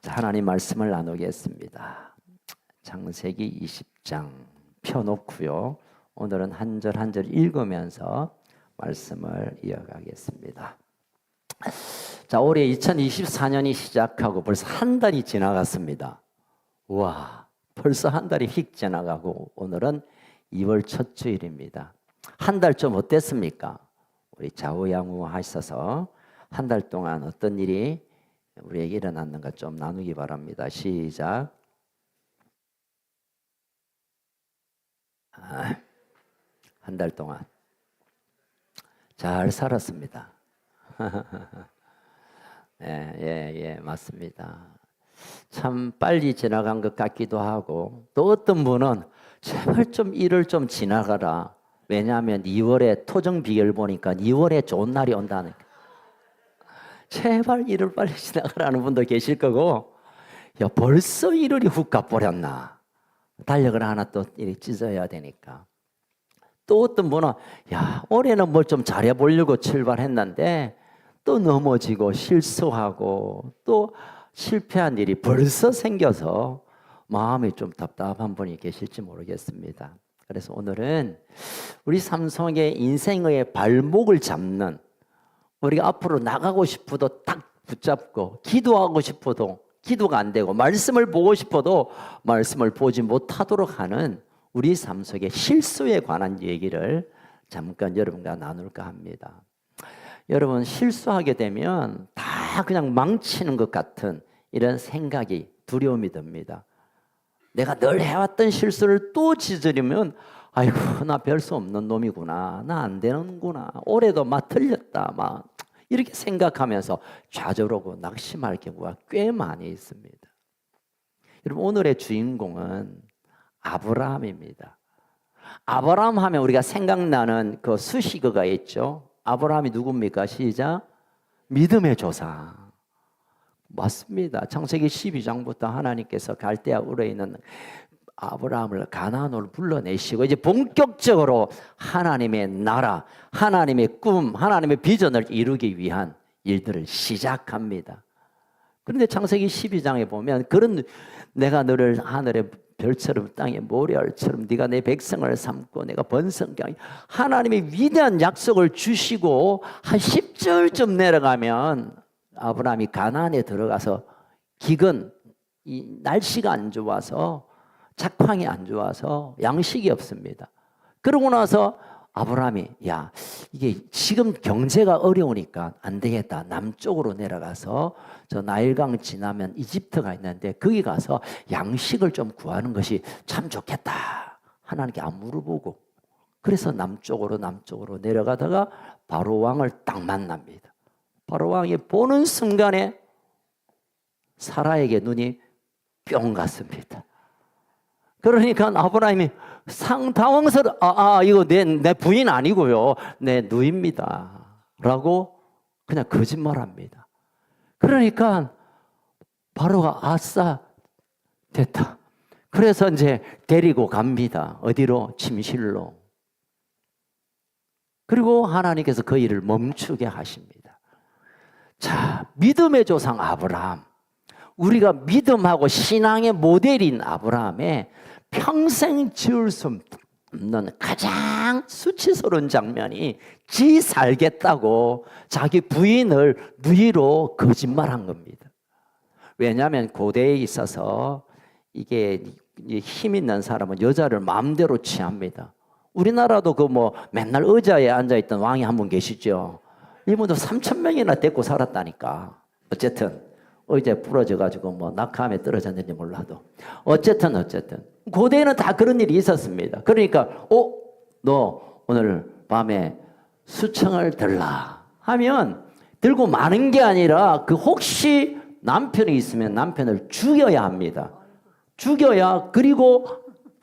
자, 하나님 말씀을 나누겠습니다. 창세기 20장 펴놓고요. 오늘은 한 절 한 절 읽으면서 말씀을 이어가겠습니다. 자, 올해 2024년이 시작하고 벌써 한 달이 지나갔습니다. 우와, 벌써 한 달이 휙 지나가고 오늘은 2월 첫 주일입니다. 한 달 좀 어땠습니까? 우리 좌우양우하셔서 한 달 동안 어떤 일이 우리에게 일어났는가 좀 나누기 바랍니다. 시작. 한 달 동안 잘 살았습니다. 예, 맞습니다. 참 빨리 지나간 것 같기도 하고, 또 어떤 분은 제발 좀 일을 좀 지나가라. 왜냐하면 2월에 토정 비결 보니까 2월에 좋은 날이 온다니까. 제발 일을 빨리 지나가라는 분도 계실 거고, 야, 벌써 1월이 훅 가버렸나. 달력을 하나 또 찢어야 되니까. 또 어떤 분은 야, 올해는 뭘 좀 잘해보려고 출발했는데 또 넘어지고 실수하고 또 실패한 일이 벌써 생겨서 마음이 좀 답답한 분이 계실지 모르겠습니다. 그래서 오늘은 우리 삶 속에 인생의 발목을 잡는, 우리가 앞으로 나가고 싶어도 딱 붙잡고, 기도하고 싶어도 기도가 안 되고, 말씀을 보고 싶어도 말씀을 보지 못하도록 하는 우리 삶 속의 실수에 관한 얘기를 잠깐 여러분과 나눌까 합니다. 여러분, 실수하게 되면 다 그냥 망치는 것 같은 이런 생각이, 두려움이 듭니다. 내가 늘 해왔던 실수를 또 저지르면 아이고, 나 별 수 없는 놈이구나, 나 안 되는구나, 올해도 막 틀렸다, 막 이렇게 생각하면서 좌절하고 낙심할 경우가 꽤 많이 있습니다. 여러분, 오늘의 주인공은 아브라함입니다. 아브라함 하면 우리가 생각나는 그 수식어가 있죠. 아브라함이 누굽니까? 시작. 믿음의 조상. 맞습니다. 창세기 12장부터 하나님께서 갈대아 우르에 있는 아브라함을 가나안으로 불러내시고 이제 본격적으로 하나님의 나라, 하나님의 꿈, 하나님의 비전을 이루기 위한 일들을 시작합니다. 그런데 창세기 12장에 보면 그런, 내가 너를 하늘의 별처럼 땅의 모래알처럼 네가 내 백성을 삼고 내가 번성케, 하나님의 위대한 약속을 주시고 한 10절쯤 내려가면 아브라함이 가나안에 들어가서 기근, 이 날씨가 안 좋아서, 작황이 안 좋아서 양식이 없습니다. 그러고 나서 아브라함이 야, 이게 지금 경제가 어려우니까 안 되겠다. 남쪽으로 내려가서 저 나일강 지나면 이집트가 있는데 거기 가서 양식을 좀 구하는 것이 참 좋겠다. 하나님께 안 물어보고, 그래서 남쪽으로 내려가다가 바로 왕을 딱 만납니다. 바로 왕이 보는 순간에 사라에게 눈이 뿅 갔습니다. 그러니까 아브라함이 상당황스러워, 이거 내 부인 아니고요, 내 누이입니다 라고 그냥 거짓말합니다. 그러니까 바로가 아싸 됐다. 그래서 이제 데리고 갑니다. 어디로? 침실로. 그리고 하나님께서 그 일을 멈추게 하십니다. 자, 믿음의 조상 아브라함, 우리가 믿음하고 신앙의 모델인 아브라함의 평생 지울 수 없는 가장 수치스러운 장면이 지 살겠다고 자기 부인을 누이로 거짓말한 겁니다. 왜냐하면 고대에 있어서 이게 힘 있는 사람은 여자를 마음대로 취합니다. 우리나라도 그 뭐 맨날 의자에 앉아있던 왕이 한 분 계시죠. 이분도 3,000명이나 데리고 살았다니까. 어쨌든 의자에 부러져가지고 뭐 낙하암에 떨어졌는지 몰라도 어쨌든 고대에는 다 그런 일이 있었습니다. 그러니까 너 오늘 밤에 수청을 들라 하면 들고 마는 게 아니라 그 혹시 남편이 있으면 남편을 죽여야 합니다. 죽여야, 그리고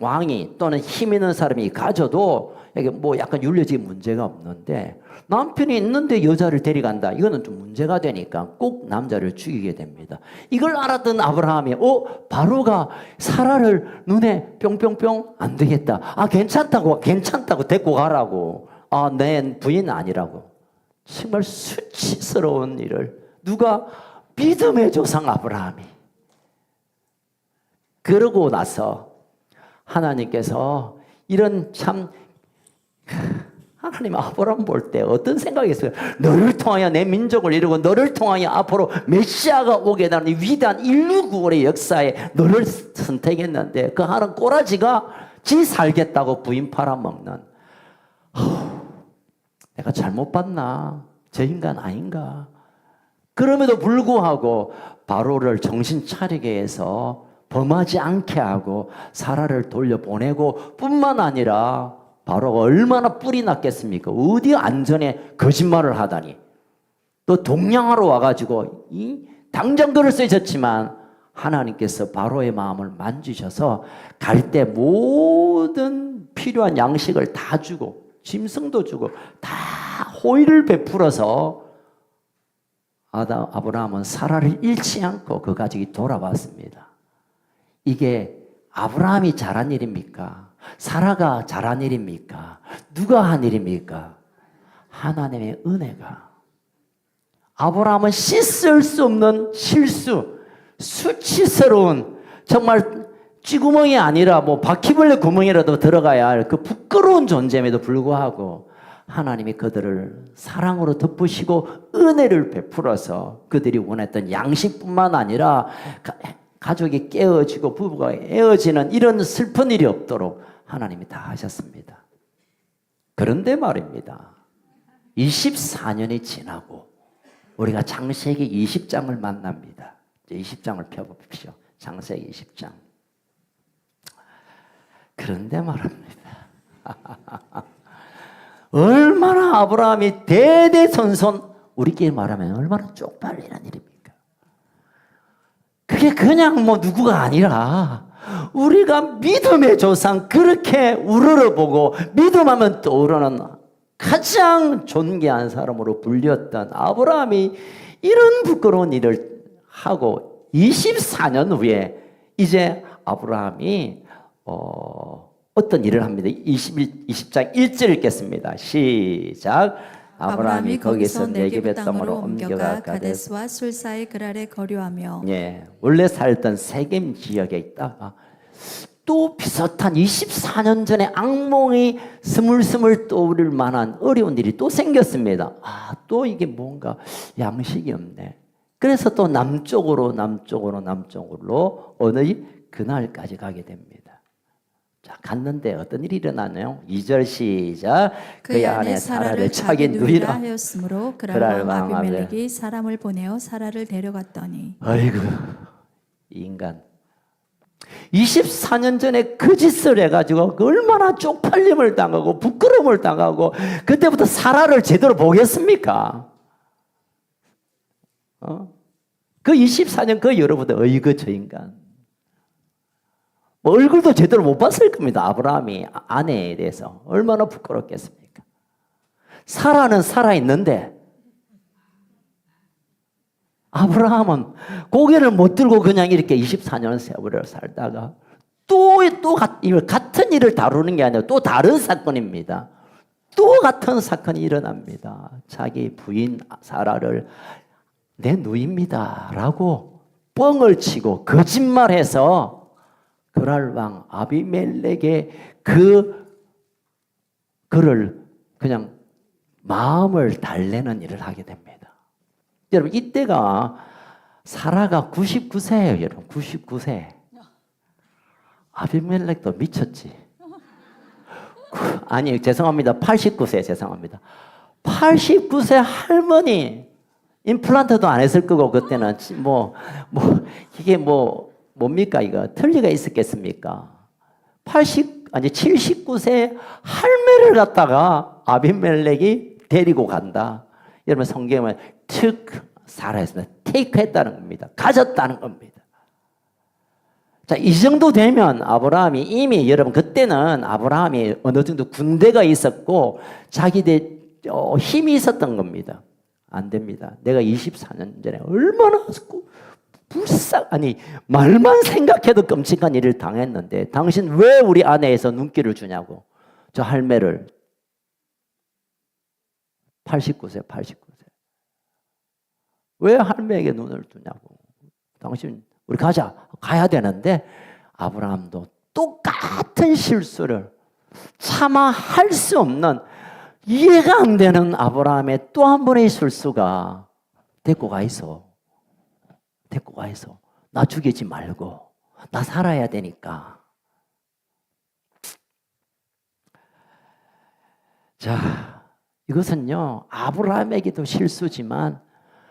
왕이 또는 힘 있는 사람이 가져도 이게 뭐 약간 윤리적인 문제가 없는데, 남편이 있는데 여자를 데려간다, 이거는 좀 문제가 되니까 꼭 남자를 죽이게 됩니다. 이걸 알았던 아브라함이 바로가 사라를 눈에 뿅뿅뿅, 안 되겠다, 괜찮다고 데리고 가라고, 내 부인 아니라고. 정말 수치스러운 일을 누가? 믿음의 조상 아브라함이. 그러고 나서 하나님께서 이런 참 하나님 아브라함 볼 때 어떤 생각이 있어요? 너를 통하여 내 민족을 이루고 너를 통하여 앞으로 메시아가 오게 되는 이 위대한 인류 구원의 역사에 너를 선택했는데 그 하는 꼬라지가 지 살겠다고 부인 팔아먹는 내가 잘못 봤나? 저 인간 아닌가? 그럼에도 불구하고 바로를 정신 차리게 해서 범하지 않게 하고 사라를 돌려보내고 뿐만 아니라 바로가 얼마나 뿔이 났겠습니까? 어디 안전에 거짓말을 하다니. 또 동양하러 와가지고 당장 그럴 수 있었지만 하나님께서 바로의 마음을 만지셔서 갈 때 모든 필요한 양식을 다 주고 짐승도 주고 다 호의를 베풀어서 아브라함은 사라를 잃지 않고 그 가족이 돌아왔습니다. 이게 아브라함이 잘한 일입니까? 사라가 잘한 일입니까? 누가 한 일입니까? 하나님의 은혜가. 아브라함은 씻을 수 없는 실수, 수치스러운 정말 쥐구멍이 아니라 뭐 바퀴벌레 구멍이라도 들어가야 할 그 부끄러운 존재임에도 불구하고 하나님이 그들을 사랑으로 덮으시고 은혜를 베풀어서 그들이 원했던 양식뿐만 아니라 가족이 깨어지고 부부가 헤어지는 이런 슬픈 일이 없도록 하나님이 다 하셨습니다. 그런데 말입니다. 24년이 지나고 우리가 창세기 20장을 만납니다. 20장을 펴봅시오. 창세기 20장. 그런데 말합니다. 얼마나 아브라함이 대대손손 우리끼리 말하면 얼마나 쪽팔리는 일입니까? 그게 그냥 뭐 누구가 아니라 우리가 믿음의 조상 그렇게 우러러보고 믿음하면 떠오르는 가장 존귀한 사람으로 불렸던 아브라함이 이런 부끄러운 일을 하고 24년 후에 이제 아브라함이 어떤 일을 합니다. 20장 1절 읽겠습니다. 시작. 아브라함이 거기서 네겝의 땅으로 옮겨가 가데스와 술사의 그랄에 거류하며 예, 원래 살던 세겜 지역에 있다가 또 비슷한 24년 전에 악몽이 스물스물 떠오를 만한 어려운 일이 또 생겼습니다. 또 이게 뭔가 양식이 없네. 그래서 또 남쪽으로 어느 그날까지 가게 됩니다. 자, 갔는데 어떤 일이 일어나나요? 2절 시작. 그의 안에 사라를 자기 누이라 하였으므로 그랄 왕 아비멜렉이 사람을 보내어 사라를 데려갔더니 아이고 이 인간 24년 전에 그 짓을 해가지고 얼마나 쪽팔림을 당하고 부끄러움을 당하고 그때부터 사라를 제대로 보겠습니까? 그 24년 그 여러분들 어이구 저 인간 뭐 얼굴도 제대로 못 봤을 겁니다. 아브라함이 아내에 대해서 얼마나 부끄럽겠습니까? 사라는 살아있는데 아브라함은 고개를 못 들고 그냥 이렇게 24년 세월을 살다가 또 같은 일을 다루는 게 아니라 또 다른 사건입니다. 또 같은 사건이 일어납니다. 자기 부인 사라를 내 누이입니다 라고 뻥을 치고 거짓말해서 그랄 왕 아비멜렉의 그를 그냥 마음을 달래는 일을 하게 됩니다. 여러분 이때가 사라가 99세예요. 여러분 99세. 아비멜렉도 미쳤지. 아니 죄송합니다. 89세 죄송합니다. 89세 할머니 임플란트도 안 했을 거고 그때는 이게 뭡니까 이거 틀리가 있었겠습니까? 79세 할매를 갖다가 아비멜렉이 데리고 간다. 여러분 성경은 살아있습니다. 테이크했다는 겁니다. 가졌다는 겁니다. 자, 이 정도 되면 아브라함이 이미 여러분 그때는 아브라함이 어느 정도 군대가 있었고 자기들 힘이 있었던 겁니다. 안 됩니다. 내가 24년 전에 얼마나 말만 생각해도 끔찍한 일을 당했는데 당신 왜 우리 아내에서 눈길을 주냐고. 저 할매를 89세 왜 할매에게 눈을 두냐고. 당신 우리 가야 되는데 아브라함도 똑같은 실수를 차마 할 수 없는, 이해가 안 되는 아브라함의 또 한 번의 실수가 데리고 가 있어. 나 죽이지 말고 나 살아야 되니까. 자, 이것은요 아브라함에게도 실수지만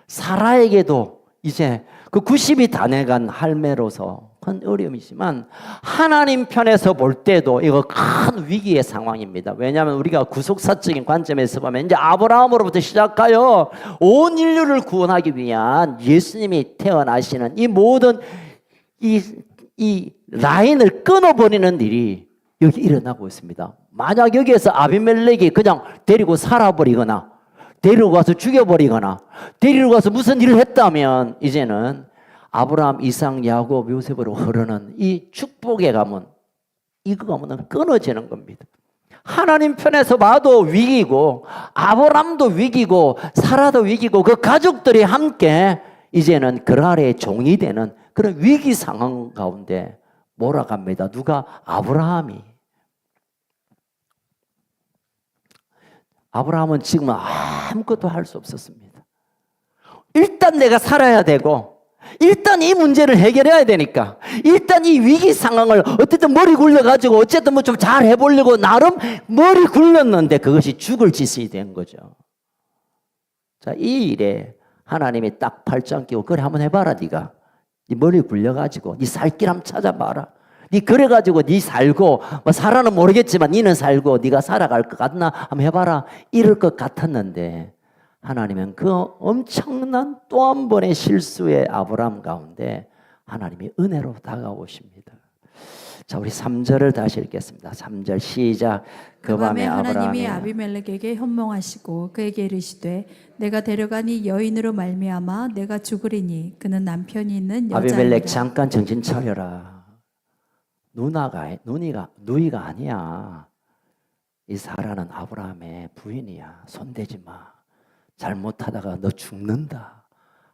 사라에게도 이제 그 90이 다 돼간 할매로서 큰 어려움이지만 하나님 편에서 볼 때도 이거 큰 위기의 상황입니다. 왜냐하면 우리가 구속사적인 관점에서 보면 이제 아브라함으로부터 시작하여 온 인류를 구원하기 위한 예수님이 태어나시는 이 모든 이 라인을 끊어버리는 일이 여기 일어나고 있습니다. 만약 여기에서 아비멜렉이 그냥 데리고 살아버리거나 데리고 가서 죽여버리거나 데리고 가서 무슨 일을 했다면 이제는 아브라함, 이삭, 야곱, 요셉으로 흐르는 이 축복의 가문, 이거 가문은 끊어지는 겁니다. 하나님 편에서 봐도 위기고 아브라함도 위기고 사라도 위기고 그 가족들이 함께 이제는 그 아래의 종이 되는 그런 위기 상황 가운데 몰아갑니다. 누가? 아브라함은 지금 아무것도 할 수 없었습니다. 일단 내가 살아야 되고 일단 이 문제를 해결해야 되니까 일단 이 위기 상황을 어쨌든 머리 굴려가지고 어쨌든 뭐 좀 잘 해보려고 나름 머리 굴렸는데 그것이 죽을 짓이 된 거죠. 자, 이 일에 하나님이 딱 팔짱 끼고 그래 한번 해봐라. 네가 네 머리 굴려가지고 네 살 길 한번 찾아봐라. 네 그래가지고 네 살고 뭐 살아는 모르겠지만 네는 살고 네가 살아갈 것 같나 한번 해봐라 이럴 것 같았는데 하나님은 그 엄청난 또 한 번의 실수의 아브라함 가운데 하나님이 은혜로 다가오십니다. 자, 우리 3절을 다시 읽겠습니다. 3절 시작. 그 밤에 하나님이 아비멜렉에게 현몽하시고 그에게 이르시되 내가 데려간 이 여인으로 말미암아 내가 죽으리니 그는 남편이 있는 여자이라. 아비멜렉 잠깐 정신 차려라. 누이가 아니야. 이 사라는 아브라함의 부인이야. 손대지 마. 잘못하다가 너 죽는다.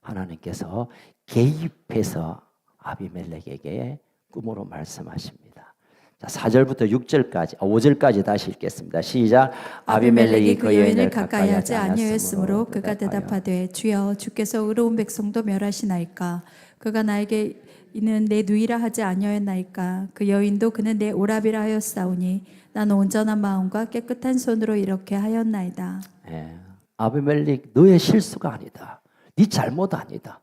하나님께서 개입해서 아비멜렉에게 꿈으로 말씀하십니다. 자, 4절부터 6절까지, 5절까지 다시 읽겠습니다. 시작. 아비멜렉이 그 여인을 가까이 하지 아니하였으므로 그가 대답하되 주여 주께서 의로운 백성도 멸하시나이까. 그가 나에게 이는 내 누이라 하지 아니하였나이까. 그 여인도 그는 내 오라비라 하였사오니 나는 온전한 마음과 깨끗한 손으로 이렇게 하였나이다. 아비멜렉 너의 실수가 아니다. 네 잘못 아니다.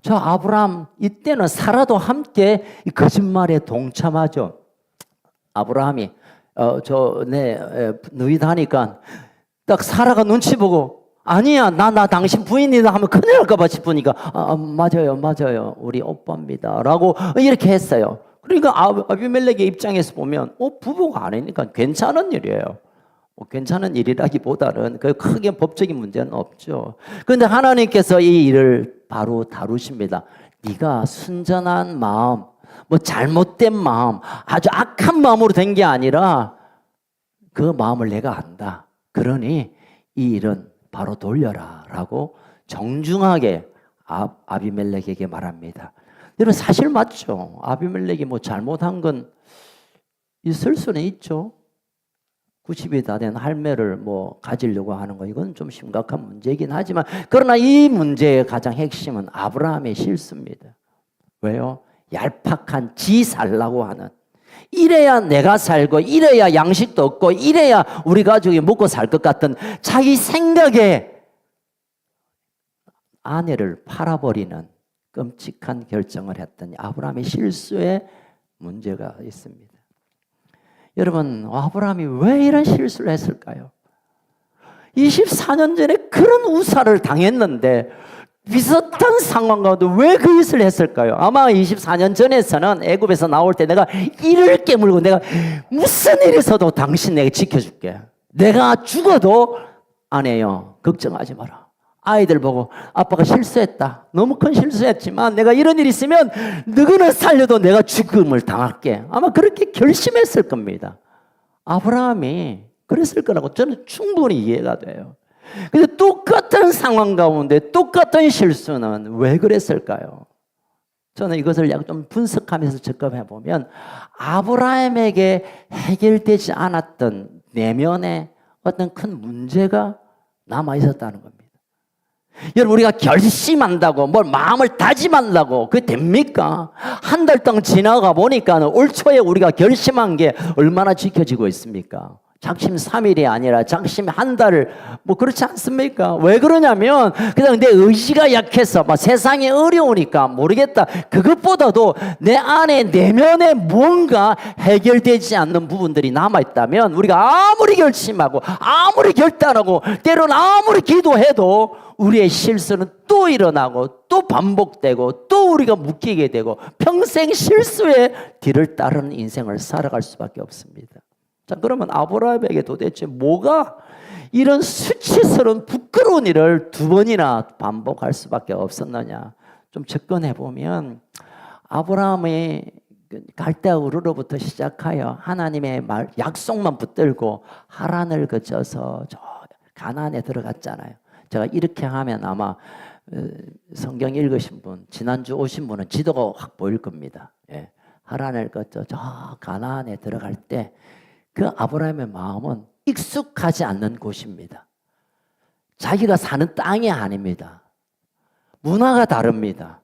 저 아브라함 이때는 사라도 함께 이 거짓말에 동참하죠. 아브라함이 내 누이다 하니까 딱 사라가 눈치 보고 아니야 나 당신 부인이다 하면 큰일 날까 봐 싶으니까 맞아요 우리 오빠입니다 라고 이렇게 했어요. 그러니까 아비멜렉의 입장에서 보면 부부가 아니니까 괜찮은 일이에요. 괜찮은 일이라기보다는 그 크게 법적인 문제는 없죠. 그런데 하나님께서 이 일을 바로 다루십니다. 네가 순전한 마음, 뭐 잘못된 마음, 아주 악한 마음으로 된 게 아니라 그 마음을 내가 안다. 그러니 이 일은 바로 돌려라 라고 정중하게 아비멜렉에게 말합니다. 여러분 사실 맞죠? 아비멜렉이 뭐 잘못한 건 있을 수는 있죠. 90이 다 된 할매를 뭐 가지려고 하는 거 이건 좀 심각한 문제이긴 하지만 그러나 이 문제의 가장 핵심은 아브라함의 실수입니다. 왜요? 얄팍한 지 살라고 하는, 이래야 내가 살고 이래야 양식도 없고 이래야 우리 가족이 먹고 살 것 같은 자기 생각에 아내를 팔아버리는 끔찍한 결정을 했던 아브라함의 실수에 문제가 있습니다. 여러분, 아브라함이 왜 이런 실수를 했을까요? 24년 전에 그런 우사를 당했는데 비슷한 상황 가운데 왜 그 짓을 했을까요? 아마 24년 전에서는 애굽에서 나올 때 내가 이를 깨물고 내가 무슨 일이 있어도 당신 내가 지켜줄게. 내가 죽어도 아내요 걱정하지 마라. 아이들 보고 아빠가 실수했다. 너무 큰 실수했지만 내가 이런 일이 있으면 너희는 살려도 내가 죽음을 당할게. 아마 그렇게 결심했을 겁니다. 아브라함이 그랬을 거라고 저는 충분히 이해가 돼요. 근데 똑같은 상황 가운데 똑같은 실수는 왜 그랬을까요? 저는 이것을 약간 좀 분석하면서 접근해 보면 아브라함에게 해결되지 않았던 내면의 어떤 큰 문제가 남아 있었다는 겁니다. 여러분, 우리가 결심한다고 뭘 마음을 다짐한다고 그게 됩니까? 한 달 동안 지나가 보니까 올 초에 우리가 결심한 게 얼마나 지켜지고 있습니까? 작심 3일이 아니라 작심 한 달을 뭐 그렇지 않습니까? 왜 그러냐면 그냥 내 의지가 약해서 막 세상이 어려우니까 모르겠다. 그것보다도 내 안에 내면에 뭔가 해결되지 않는 부분들이 남아있다면 우리가 아무리 결심하고 아무리 결단하고 때로는 아무리 기도해도 우리의 실수는 또 일어나고 또 반복되고 또 우리가 묶이게 되고 평생 실수의 뒤를 따르는 인생을 살아갈 수밖에 없습니다. 자, 그러면 아브라함에게 도대체 뭐가 이런 수치스러운 부끄러운 일을 두 번이나 반복할 수밖에 없었느냐? 좀 접근해 보면 아브라함이 갈대아 우르로부터 시작하여 하나님의 말 약속만 붙들고 하란을 거쳐서 저 가나안에 들어갔잖아요. 제가 이렇게 하면 아마 성경 읽으신 분, 지난주 오신 분은 지도가 확 보일 겁니다. 예. 하란을 거쳐 저 가나안에 들어갈 때 그 아브라함의 마음은 익숙하지 않는 곳입니다. 자기가 사는 땅이 아닙니다. 문화가 다릅니다.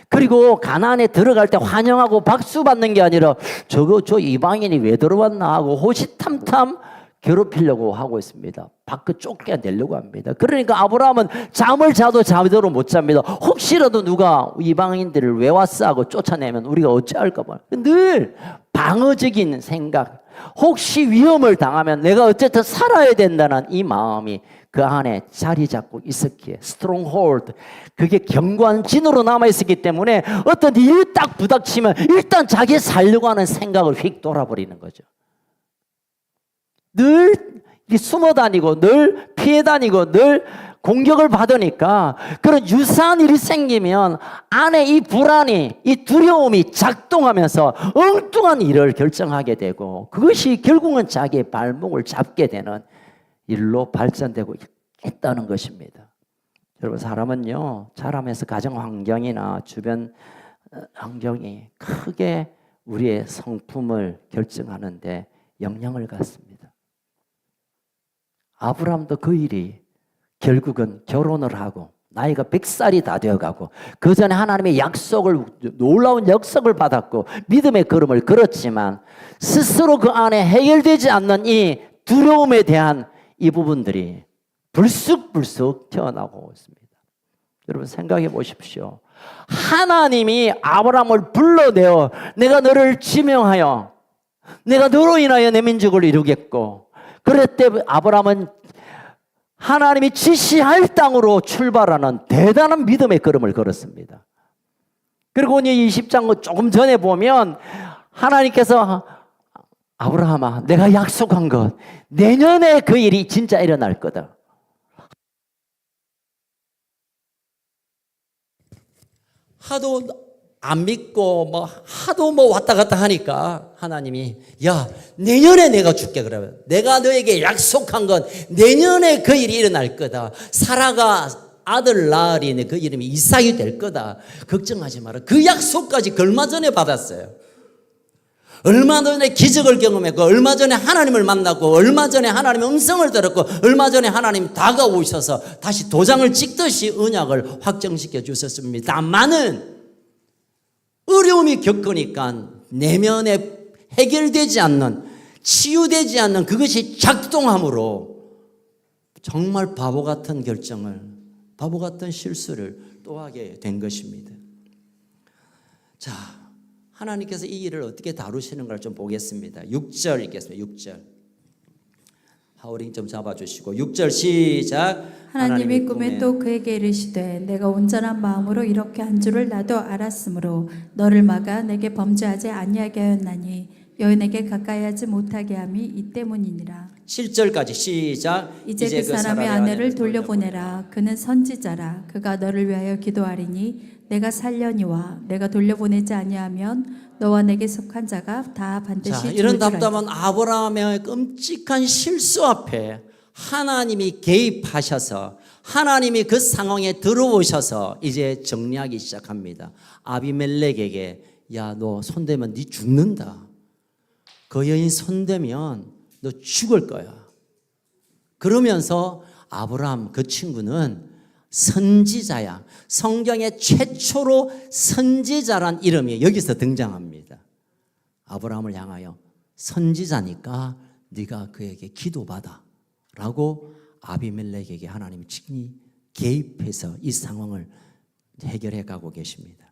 그리고 가나안에 들어갈 때 환영하고 박수 받는 게 아니라 저 이방인이 왜 들어왔나 하고 호시탐탐 괴롭히려고 하고 있습니다. 밖에 쫓겨내려고 합니다. 그러니까 아브라함은 잠을 자도 잠대로 못 잡니다. 혹시라도 누가 이방인들을 왜 왔어 하고 쫓아내면 우리가 어찌할까 봐. 늘 방어적인 생각, 혹시 위험을 당하면 내가 어쨌든 살아야 된다는 이 마음이 그 안에 자리 잡고 있었기에 스트롱홀드, 그게 견고한 진으로 남아있었기 때문에 어떤 일이 딱 부닥치면 일단 자기 살려고 하는 생각을 휙 돌아버리는 거죠. 늘 숨어 다니고 늘 피해 다니고 늘 공격을 받으니까 그런 유사한 일이 생기면 안에 이 불안이, 이 두려움이 작동하면서 엉뚱한 일을 결정하게 되고 그것이 결국은 자기의 발목을 잡게 되는 일로 발전되고 있다는 것입니다. 여러분, 사람은요 자라면서 가정 환경이나 주변 환경이 크게 우리의 성품을 결정하는데 영향을 갖습니다. 아브라함도 그 일이 결국은 결혼을 하고 나이가 100살이 다 되어가고 그 전에 하나님의 약속을, 놀라운 약속을 받았고 믿음의 걸음을 걸었지만 스스로 그 안에 해결되지 않는 이 두려움에 대한 이 부분들이 불쑥불쑥 튀어나오고 있습니다. 여러분, 생각해 보십시오. 하나님이 아브라함을 불러내어 내가 너를 지명하여 내가 너로 인하여 내 민족을 이루겠고, 그럴 때 아브라함은 하나님이 지시할 땅으로 출발하는 대단한 믿음의 걸음을 걸었습니다. 그리고 이제 20장 조금 전에 보면 하나님께서 아브라함아, 내가 약속한 것 내년에 그 일이 진짜 일어날 거다. 하도 안 믿고 하도 왔다 갔다 하니까 하나님이 야, 내년에 내가 줄게. 그러면 내가 너에게 약속한 건 내년에 그 일이 일어날 거다. 사라가 아들 낳으리니 그 이름이 이삭이 될 거다. 걱정하지 마라. 그 약속까지 얼마 전에 받았어요. 얼마 전에 기적을 경험했고, 얼마 전에 하나님을 만났고, 얼마 전에 하나님의 음성을 들었고, 얼마 전에 하나님 다가오셔서 다시 도장을 찍듯이 언약을 확정시켜 주셨습니다. 다만은 어려움이 겪으니까 내면에 해결되지 않는, 치유되지 않는 그것이 작동함으로 정말 바보 같은 결정을, 바보 같은 실수를 또 하게 된 것입니다. 자, 하나님께서 이 일을 어떻게 다루시는 걸 좀 보겠습니다. 6절 읽겠습니다. 6절. 하우링 좀 잡아주시고 6절 시작. 하나님이 꿈에 또 그에게 이르시되 내가 온전한 마음으로 이렇게 한 줄을 나도 알았으므로 너를 막아 내게 범죄하지 아니하게 하였나니 여인에게 가까이 하지 못하게 함이 이 때문이니라. 7절까지 시작. 이제 그 사람의 아내를 돌려보내라. 그는 선지자라. 그가 너를 위하여 기도하리니 내가 살려니와 내가 돌려보내지 아니하면 너와 내게 속한 자가 다 반드시 죽을 줄 이런 알라. 답답한 아브라함의 끔찍한 실수 앞에 하나님이 개입하셔서 하나님이 그 상황에 들어오셔서 이제 정리하기 시작합니다. 아비멜렉에게 야, 너 손대면 네 죽는다. 그 여인 손대면 너 죽을 거야. 그러면서 아브라함 그 친구는 선지자야. 성경의 최초로 선지자란 이름이 여기서 등장합니다. 아브라함을 향하여 선지자니까 네가 그에게 기도받아 라고 아비멜렉에게 하나님이 친히 개입해서 이 상황을 해결해 가고 계십니다.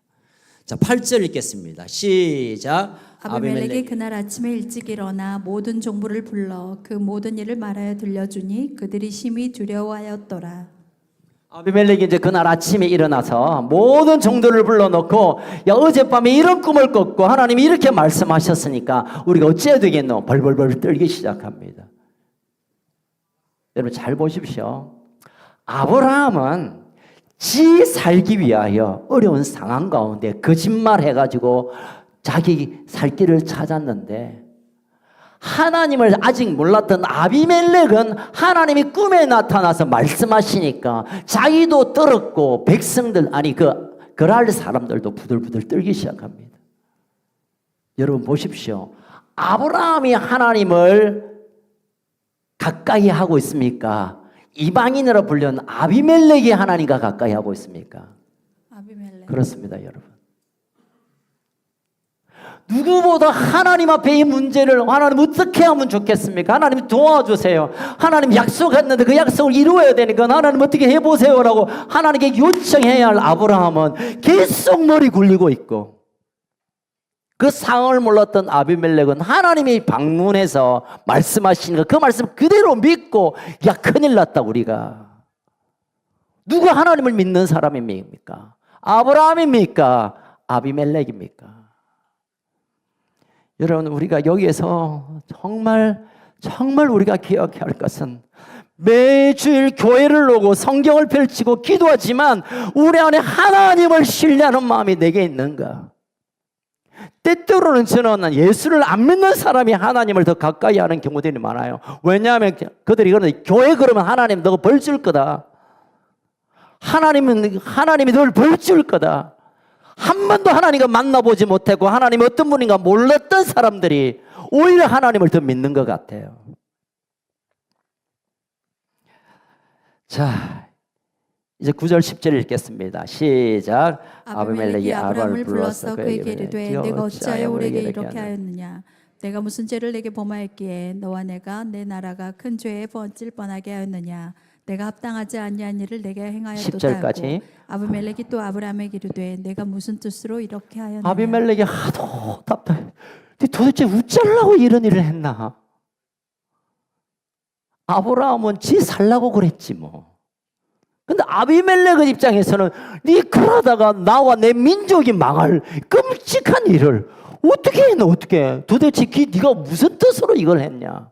자, 8절 읽겠습니다. 시작. 아비멜렉이 그날 아침에 일찍 일어나 모든 종부를 불러 그 모든 일을 말하여 들려주니 그들이 심히 두려워하였더라. 아비멜렉이 이제 그날 아침에 일어나서 모든 종들을 불러놓고 야, 어젯밤에 이런 꿈을 꿨고 하나님이 이렇게 말씀하셨으니까 우리가 어찌해야 되겠노? 벌벌벌 떨기 시작합니다. 여러분 잘 보십시오. 아브라함은 지 살기 위하여 어려운 상황 가운데 거짓말해가지고 자기 살 길을 찾았는데 하나님을 아직 몰랐던 아비멜렉은 하나님이 꿈에 나타나서 말씀하시니까 자기도 떨었고 백성들 아니 그랄 사람들도 부들부들 떨기 시작합니다. 여러분 보십시오. 아브라함이 하나님을 가까이 하고 있습니까? 이방인으로 불리는 아비멜렉이 하나님과 가까이 하고 있습니까? 아비멜렉. 그렇습니다, 여러분. 누구보다 하나님 앞에 이 문제를 하나님 어떻게 하면 좋겠습니까? 하나님 도와주세요. 하나님 약속했는데 그 약속을 이루어야 되니까 하나님 어떻게 해보세요라고 하나님께 요청해야 할 아브라함은 계속 머리 굴리고 있고 그 상황을 몰랐던 아비멜렉은 하나님이 방문해서 말씀하시니까 그 말씀 그대로 믿고 야 큰일 났다 우리가. 누가 하나님을 믿는 사람입니까? 아브라함입니까? 아비멜렉입니까? 여러분 우리가 여기에서 정말 우리가 기억해야 할 것은 매주일 교회를 오고 성경을 펼치고 기도하지만 우리 안에 하나님을 신뢰하는 마음이 내게 있는가? 때때로는 저는 예수를 안 믿는 사람이 하나님을 더 가까이 하는 경우들이 많아요. 왜냐하면 그들이 그러는데 교회 그러면 하나님 너가 벌 줄 거다. 하나님이 널 벌 줄 거다. 한 번도 하나님과 만나보지 못하고 하나님이 어떤 분인가 몰랐던 사람들이 오히려 하나님을 더 믿는 것 같아요. 자, 이제 9절 10절 읽겠습니다. 시작. 아비멜렉이 아브라함을 불러서 그에게 이르되 내가 어찌하여 우리에게 이렇게 하였느냐? 내가 무슨 죄를 내게 범하였기에 너와 내가 내 나라가 큰 죄에 번질 뻔하게 하였느냐? 내가 합당하지 아니한 일을 내게 행하였도다 하고 10절까지. 아비멜렉이 또 아브라함에게 이르되 내가 무슨 뜻으로 이렇게 하였느냐? 아비멜렉이 하도 답답해. 도대체 어쩌려고 이런 일을 했나? 아브라함은 지 살라고 그랬지 뭐. 근데 아비멜렉의 입장에서는 네 그러다가 나와 내 민족이 망할 끔찍한 일을 어떻게 했나 어떻게? 도대체 네가 무슨 뜻으로 이걸 했냐?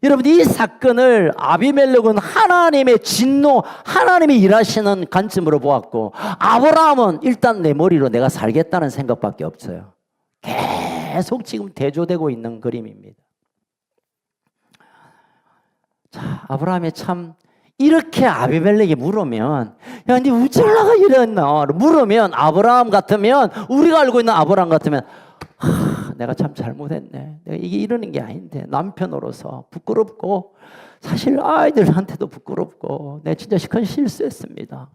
여러분 이 사건을 아비멜렉은 하나님의 진노, 하나님이 일하시는 관점으로 보았고 아브라함은 일단 내 머리로 내가 살겠다는 생각밖에 없어요. 계속 지금 대조되고 있는 그림입니다. 자, 아브라함이 참 이렇게 아비멜렉이 물으면 야, 니 어쩌려고 이랬나? 물으면 아브라함 같으면 우리가 알고 있는 아브라함 같으면 내가 참 잘못했네. 내가 이게 이러는 게 아닌데 남편으로서 부끄럽고 사실 아이들한테도 부끄럽고 내가 진짜 큰 실수했습니다.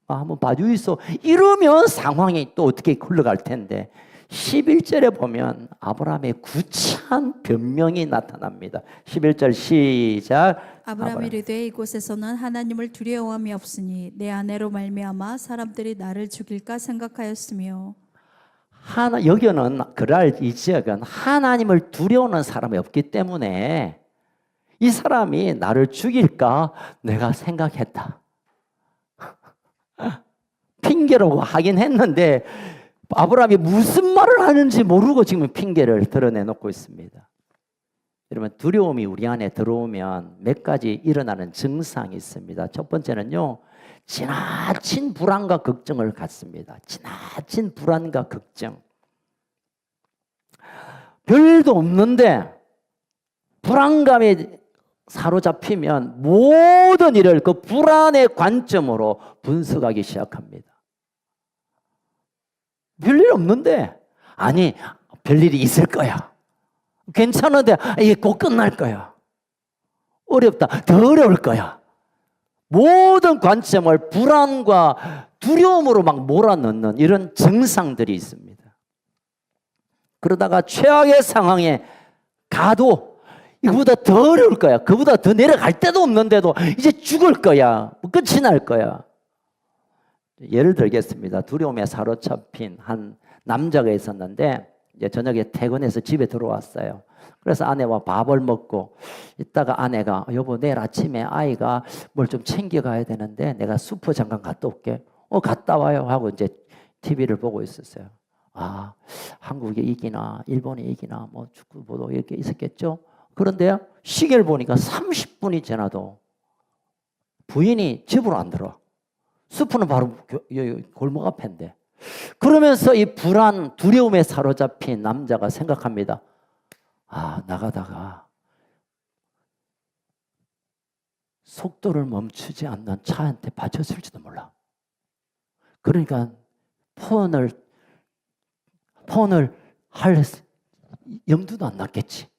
한번 봐주이소. 이러면 상황이 또 어떻게 흘러갈 텐데 11절에 보면 아브라함의 구차한 변명이 나타납니다. 11절 시작. 아브라함이 이르되 이곳에서는 하나님을 두려워함이 없으니 내 아내로 말미암아 사람들이 나를 죽일까 생각하였으며 여기는 그랄 이 지역은 하나님을 두려워하는 사람이 없기 때문에 이 사람이 나를 죽일까 내가 생각했다. 핑계라고 하긴 했는데 아브라함이 무슨 말을 하는지 모르고 지금 핑계를 드러내놓고 있습니다. 여러분 두려움이 우리 안에 들어오면 몇 가지 일어나는 증상이 있습니다. 첫 번째는요. 지나친 불안과 걱정을 갖습니다. 지나친 불안과 걱정. 별일도 없는데 불안감이 사로잡히면 모든 일을 그 불안의 관점으로 분석하기 시작합니다. 별일 없는데, 아니, 별일이 있을 거야. 괜찮은데, 이게 곧 끝날 거야. 어렵다, 더 어려울 거야. 모든 관점을 불안과 두려움으로 막 몰아넣는 이런 증상들이 있습니다. 그러다가 최악의 상황에 가도 이거보다 더 어려울 거야. 그보다 더 내려갈 데도 없는데도 이제 죽을 거야. 끝이 날 거야. 예를 들겠습니다. 두려움에 사로잡힌 한 남자가 있었는데 이제 저녁에 퇴근해서 집에 들어왔어요. 그래서 아내와 밥을 먹고 있다가 아내가 여보 내일 아침에 아이가 뭘 좀 챙겨가야 되는데 내가 슈퍼 잠깐 갔다 올게. 갔다 와요 하고 이제 TV를 보고 있었어요. 아, 한국이 이기나 일본이 이기나 뭐 축구 보도 이렇게 있었겠죠. 그런데 시계를 보니까 30분이 지나도 부인이 집으로 안 들어. 슈퍼는 바로 골목 앞인데. 그러면서 이 불안, 두려움에 사로잡힌 남자가 생각합니다. 아, 나가다가 속도를 멈추지 않는 차한테 받쳤을지도 몰라. 그러니까 폰을 할 염두도 안 났겠지.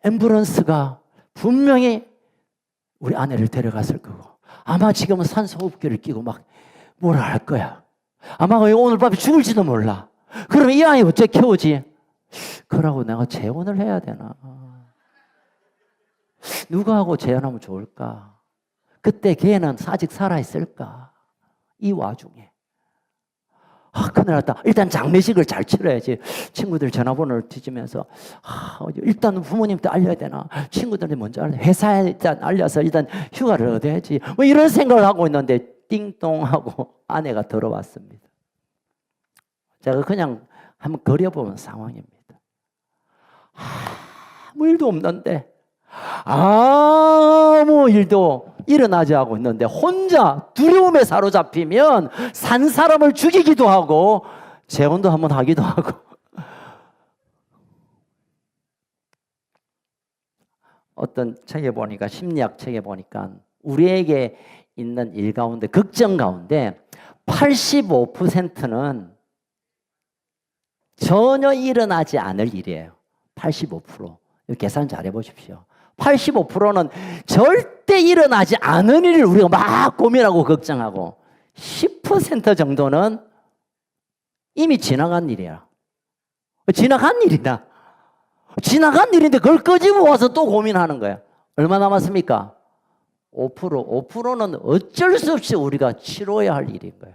앰뷸런스가 분명히 우리 아내를 데려갔을 거고 아마 지금은 산소호흡기를 끼고 막 뭐라 할 거야. 아마 오늘 밤에 죽을지도 몰라. 그러면 이 아이 어째 키우지? 그러고 내가 재혼을 해야 되나? 누가 하고 재혼하면 좋을까? 그때 걔는 아직 살아있을까? 이 와중에 큰일 났다. 일단 장례식을 잘 치러야지. 친구들 전화번호를 뒤지면서 일단 부모님한테 알려야 되나? 친구들한테 먼저 회사에 일단 알려서 일단 휴가를 얻어야지. 뭐 이런 생각을 하고 있는데 띵동하고 아내가 들어왔습니다. 제가 그냥 한번 그려보는 상황입니다. 아무 일도 없는데 아무 일도 일어나지 않고 있는데 혼자 두려움에 사로잡히면 산 사람을 죽이기도 하고 재혼도 한번 하기도 하고 어떤 책에 보니까 심리학 책에 보니까 우리에게 있는 일 가운데 걱정 가운데 85%는 전혀 일어나지 않을 일이에요. 85%. 계산 잘 해보십시오. 85%는 절대 일어나지 않은 일을 우리가 막 고민하고 걱정하고 10% 정도는 이미 지나간 일이야. 지나간 일이다. 지나간 일인데 그걸 끄집어 와서 또 고민하는 거야. 얼마 남았습니까? 5%. 5%는 어쩔 수 없이 우리가 치러야 할 일인 거야.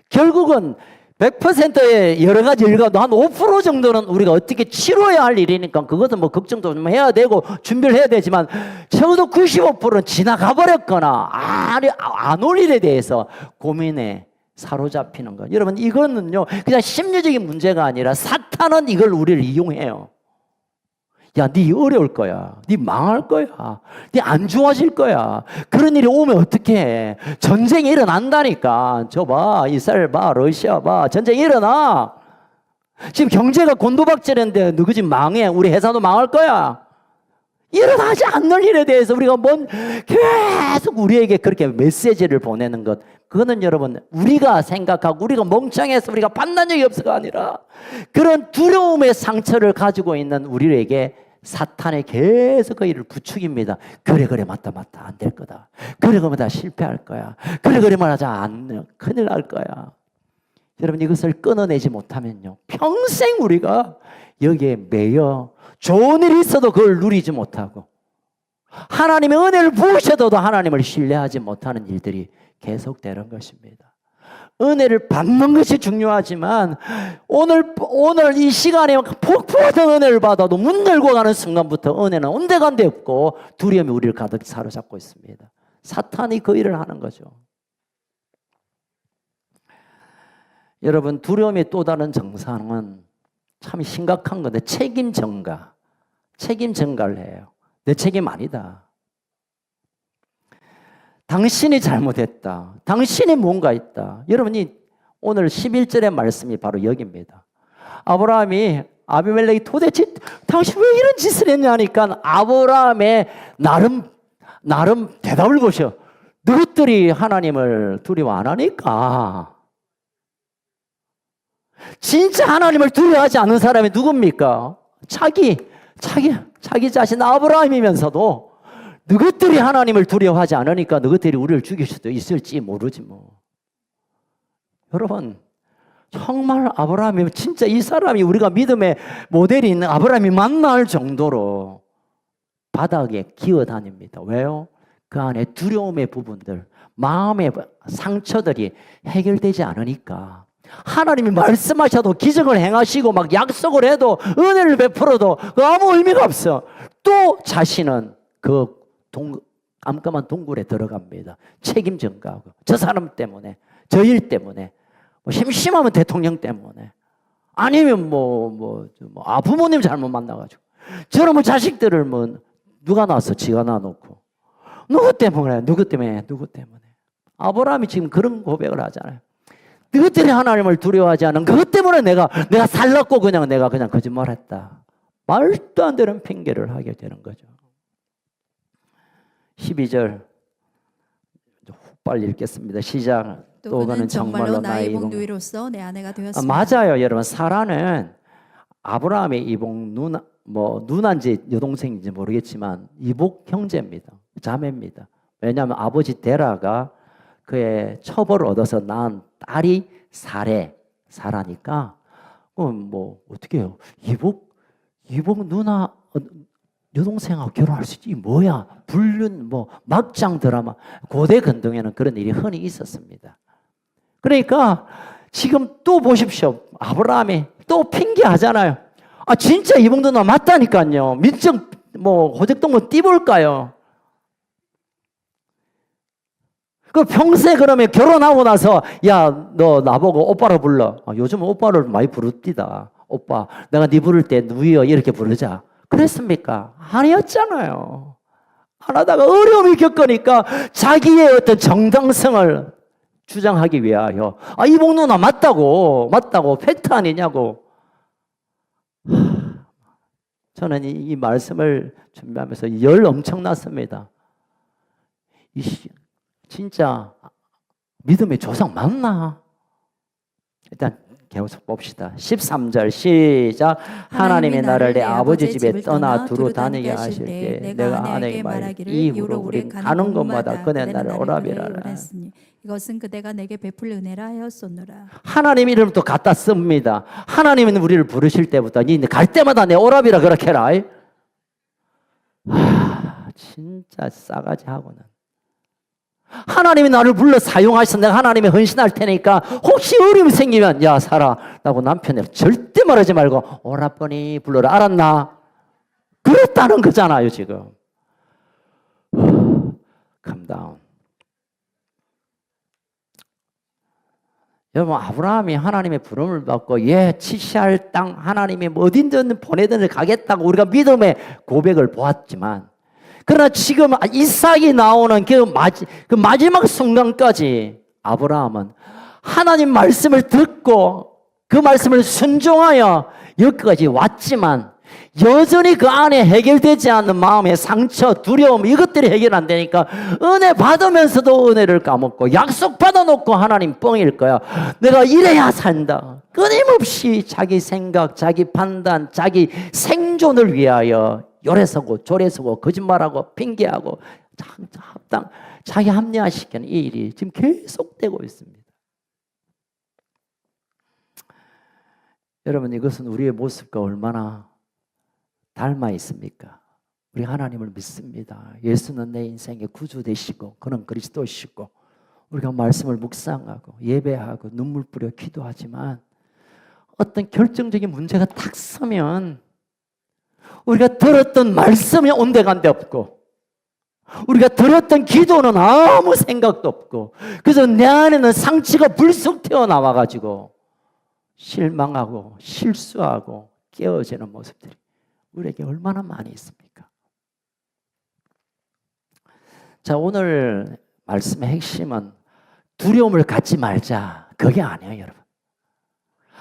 결국은 100%의 여러 가지 일과도 한 5% 정도는 우리가 어떻게 치러야 할 일이니까 그것은 뭐 걱정도 좀 해야 되고 준비를 해야 되지만 적어도 95%는 지나가 버렸거나 안 올 일에 대해서 고민에 사로잡히는 거. 여러분 이거는요 그냥 심리적인 문제가 아니라 사탄은 이걸 우리를 이용해요. 야, 네 어려울 거야. 네 망할 거야. 네 안 좋아질 거야. 그런 일이 오면 어떻게 해? 전쟁이 일어난다니까. 저 봐, 이스라엘 봐, 러시아 봐. 전쟁이 일어나. 지금 경제가 곤두박질인데 누구 집 망해. 우리 회사도 망할 거야. 일어나지 않는 일에 대해서 우리가 계속 우리에게 그렇게 메시지를 보내는 것. 그거는 여러분 우리가 생각하고 우리가 멍청해서 우리가 판단력이 없어가 아니라 그런 두려움의 상처를 가지고 있는 우리에게 사탄이 계속 그 일을 부추깁니다. 그래 맞다 안 될 거다. 그래 다 실패할 거야. 그래 말하자 안 큰일 날 거야. 여러분 이것을 끊어내지 못하면요 평생 우리가 여기에 매여 좋은 일이 있어도 그걸 누리지 못하고 하나님의 은혜를 부으셔도 하나님을 신뢰하지 못하는 일들이 계속되는 것입니다. 은혜를 받는 것이 중요하지만 오늘 이 시간에 폭포같은 은혜를 받아도 문 열고 가는 순간부터 은혜는 온데간데 없고 두려움이 우리를 가득 사로잡고 있습니다. 사탄이 그 일을 하는 거죠. 여러분 두려움의 또 다른 증상은 참 심각한 건데 책임 전가를 해요. 내 책임 아니다. 당신이 잘못했다. 당신이 뭔가 있다. 여러분이 오늘 11절의 말씀이 바로 여기입니다. 아브라함이 아비멜렉이 도대체 당신 왜 이런 짓을 했냐 하니까 아브라함의 나름 대답을 보셔. 너희들이 하나님을 두려워 안 하니까. 진짜 하나님을 두려워하지 않는 사람이 누굽니까? 자기 자신 아브라함이면서도 너희들이 하나님을 두려워하지 않으니까 너희들이 우리를 죽일 수도 있을지 모르지 뭐. 여러분, 정말 아브라함이 진짜 이 사람이 우리가 믿음의 모델이 있는 아브라함이 만날 정도로 바닥에 기어다닙니다. 왜요? 그 안에 두려움의 부분들, 마음의 상처들이 해결되지 않으니까. 하나님이 말씀하셔도 기적을 행하시고 막 약속을 해도 은혜를 베풀어도 아무 의미가 없어. 또 자신은 그 깜깜한 동굴에 들어갑니다. 책임 전가하고 저 사람 때문에, 저 일 때문에, 뭐 심심하면 대통령 때문에, 아니면 부모님 잘못 만나가지고, 저놈의 자식들을 누가 낳았어? 지가 낳아놓고. 누구 때문에? 아브라함이 지금 그런 고백을 하잖아요. 너희들이 하나님을 두려워하지 않은 그것 때문에 내가 살랐고 내가 그냥 거짓말했다. 말도 안 되는 핑계를 하게 되는 거죠. 12절 훅 빨리 읽겠습니다. 시작. 또 그는 정말로 나의 이복 누이로서 내 아내가 되었습니다. 맞아요, 여러분. 사라는 아브라함의 이복 누나인지 여동생인지 모르겠지만 이복 형제입니다. 자매입니다. 왜냐하면 아버지 데라가 그의 첩을 얻어서 낳은 딸이 사라니까 어떻게 해요? 이복 누나 여동생하고 결혼할 수 있지. 뭐야? 불륜 막장 드라마. 고대 근동에는 그런 일이 흔히 있었습니다. 그러니까 지금 또 보십시오. 아브라함이 또 핑계하잖아요. 진짜 이복 누나 맞다니까요. 민증 호적동문 띄볼까요? 그 평소에 그러면 결혼하고 나서 야, 너 나보고 오빠로 불러. 요즘은 오빠를 많이 부릅디다. 오빠, 내가 네 부를 때 누이여 이렇게 부르자. 그랬습니까? 아니었잖아요. 안 하다가 어려움이 겪으니까 자기의 어떤 정당성을 주장하기 위하여 이복 누나 맞다고 팩트 아니냐고. 저는 이 말씀을 준비하면서 열 엄청 났습니다. 진짜 믿음의 조상 맞나? 일단 계속 봅시다. 13절 시작. 하나님이 나를 내 아버지 집에 떠나 두루 다니게 하실 때 내가 아내에게 말하기를 이후로 우리 가는 곳마다 그네 나를 오라비라. 이것은 그대가 내게 베풀 은혜라 하였소노라. 하나님 이름을 또 갖다 씁니다. 하나님은 우리를 부르실 때부터 니 갈 때마다 내 오라비라 그렇게 해라. 진짜 싸가지 하고는. 하나님이 나를 불러 사용하셔서 내가 하나님의 헌신할 테니까 혹시 어려움이 생기면 야 사라 라고 남편이 절대 말하지 말고 오라버니 불러라. 알았나? 그랬다는 거잖아요 지금. Calm down. 여러분, 아브라함이 하나님의 부름을 받고 치시할 땅 하나님이 어딘든 보내든 가겠다고 우리가 믿음의 고백을 보았지만, 그러나 지금 이삭이 나오는 그 마지막 순간까지 아브라함은 하나님 말씀을 듣고 그 말씀을 순종하여 여기까지 왔지만 여전히 그 안에 해결되지 않는 마음의 상처, 두려움, 이것들이 해결 안 되니까 은혜 받으면서도 은혜를 까먹고 약속 받아놓고 하나님 뻥일 거야. 내가 이래야 산다. 끊임없이 자기 생각, 자기 판단, 자기 생존을 위하여 요래 서고 저래 서고 거짓말하고 핑계하고 자기 합리화시키는 이 일이 지금 계속되고 있습니다. 여러분, 이것은 우리의 모습과 얼마나 닮아 있습니까? 우리 하나님을 믿습니다. 예수는 내 인생의 구주 되시고 그는 그리스도시고 우리가 말씀을 묵상하고 예배하고 눈물 뿌려 기도하지만 어떤 결정적인 문제가 탁 서면 우리가 들었던 말씀이 온데간데 없고 우리가 들었던 기도는 아무 생각도 없고 그래서 내 안에는 상처가 불쑥 튀어나와가지고 실망하고 실수하고 깨어지는 모습들이 우리에게 얼마나 많이 있습니까? 자, 오늘 말씀의 핵심은 두려움을 갖지 말자. 그게 아니에요, 여러분.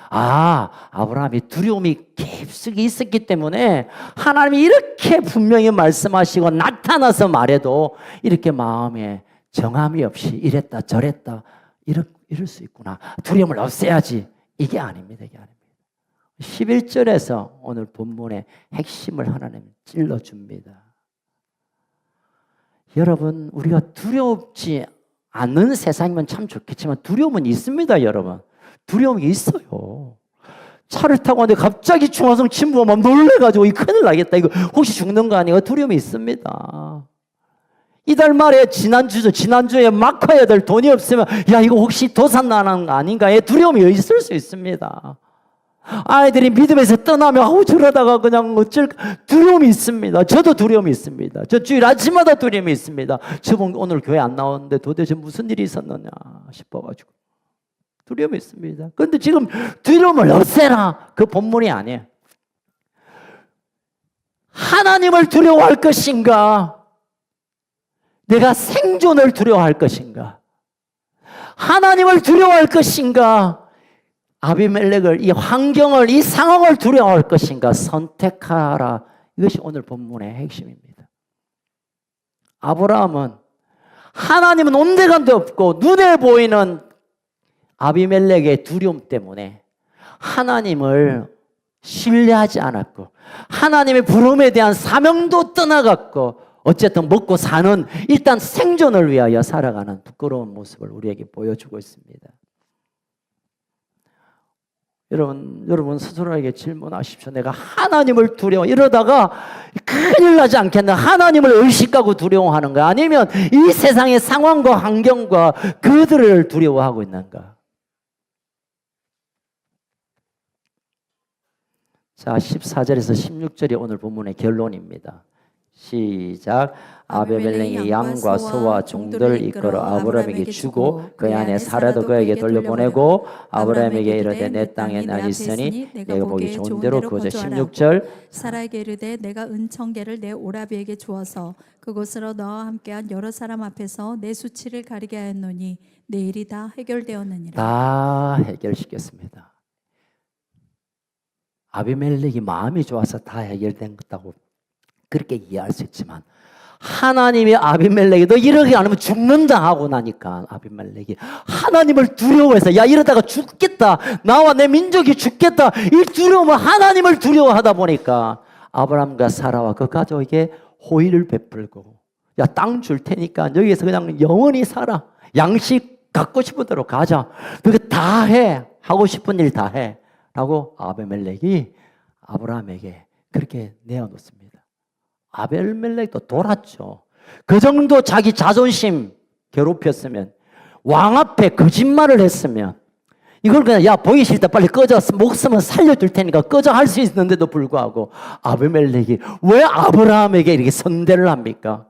아브라함이 두려움이 깊숙이 있었기 때문에 하나님이 이렇게 분명히 말씀하시고 나타나서 말해도 이렇게 마음에 정함이 없이 이랬다 저랬다 이럴 수 있구나. 두려움을 없애야지. 이게 아닙니다. 이게 아닙니다. 11절에서 오늘 본문의 핵심을 하나님 찔러줍니다. 여러분, 우리가 두렵지 않는 세상이면 참 좋겠지만 두려움은 있습니다. 여러분, 두려움이 있어요. 차를 타고 왔는데 갑자기 중화성 침부가 막 놀래가지고 이 큰일 나겠다, 이거 혹시 죽는 거 아니에요? 두려움이 있습니다. 이달 말에 지난주에 막 가야 될 돈이 없으면 야, 이거 혹시 도산 나는 거 아닌가에 두려움이 있을 수 있습니다. 아이들이 믿음에서 떠나면 저러다가 그냥 어쩔 두려움이 있습니다. 저도 두려움이 있습니다. 저 주일 아침마다 두려움이 있습니다. 저번 오늘 교회 안 나오는데 도대체 무슨 일이 있었느냐 싶어가지고 두려움이 있습니다. 그런데 지금 두려움을 없애라, 그 본문이 아니에요. 하나님을 두려워할 것인가, 내가 생존을 두려워할 것인가, 하나님을 두려워할 것인가, 아비멜렉을, 이 환경을, 이 상황을 두려워할 것인가 선택하라. 이것이 오늘 본문의 핵심입니다. 아브라함은 하나님은 온데간데 없고 눈에 보이는 아비멜렉의 두려움 때문에 하나님을 신뢰하지 않았고 하나님의 부름에 대한 사명도 떠나갔고 어쨌든 먹고 사는, 일단 생존을 위하여 살아가는 부끄러운 모습을 우리에게 보여주고 있습니다. 여러분 스스로에게 질문하십시오. 내가 하나님을 두려워 이러다가 큰일 나지 않겠나? 하나님을 의식하고 두려워하는가? 아니면 이 세상의 상황과 환경과 그들을 두려워하고 있는가? 자, 14절에서 16절이 오늘 본문의 결론입니다. 시작. 아비멜렉이 양과 소와 종들을 이끌어 아브라함에게 주고 그 안에 사라도 그에게 돌려보내고 아브라함에게 이르되 내 땅에 난 있으니 내가 보기 좋은 대로 거저. 16절. 사라에게 이르되 내가 은청계를 내 오라비에게 주어서 그곳으로 너와 함께한 여러 사람 앞에서 내 수치를 가리게 하였노니 내 일이 다 해결되었느니라. 다 해결시켰습니다. 아비멜렉이 마음이 좋아서 다 해결된다고 그렇게 이해할 수 있지만 하나님이 아비멜렉이 너 이러지 않으면 죽는다 하고 나니까 아비멜렉이 하나님을 두려워해서 야, 이러다가 죽겠다, 나와 내 민족이 죽겠다, 이 두려움은 하나님을 두려워하다 보니까 아브라함과 사라와 그 가족에게 호의를 베풀고 야, 땅 줄 테니까 여기에서 그냥 영원히 살아, 양식 갖고 싶은 대로 가자, 그거 다 해, 하고 싶은 일 다 해 라고 아비멜렉이 아브라함에게 그렇게 내어놓습니다. 아비멜렉도 돌았죠. 그 정도 자기 자존심 괴롭혔으면, 왕 앞에 거짓말을 했으면, 이걸 그냥 야, 보기 싫다 빨리 꺼져, 목숨은 살려줄 테니까 꺼져 할 수 있는데도 불구하고 아비멜렉이 왜 아브라함에게 이렇게 선대를 합니까?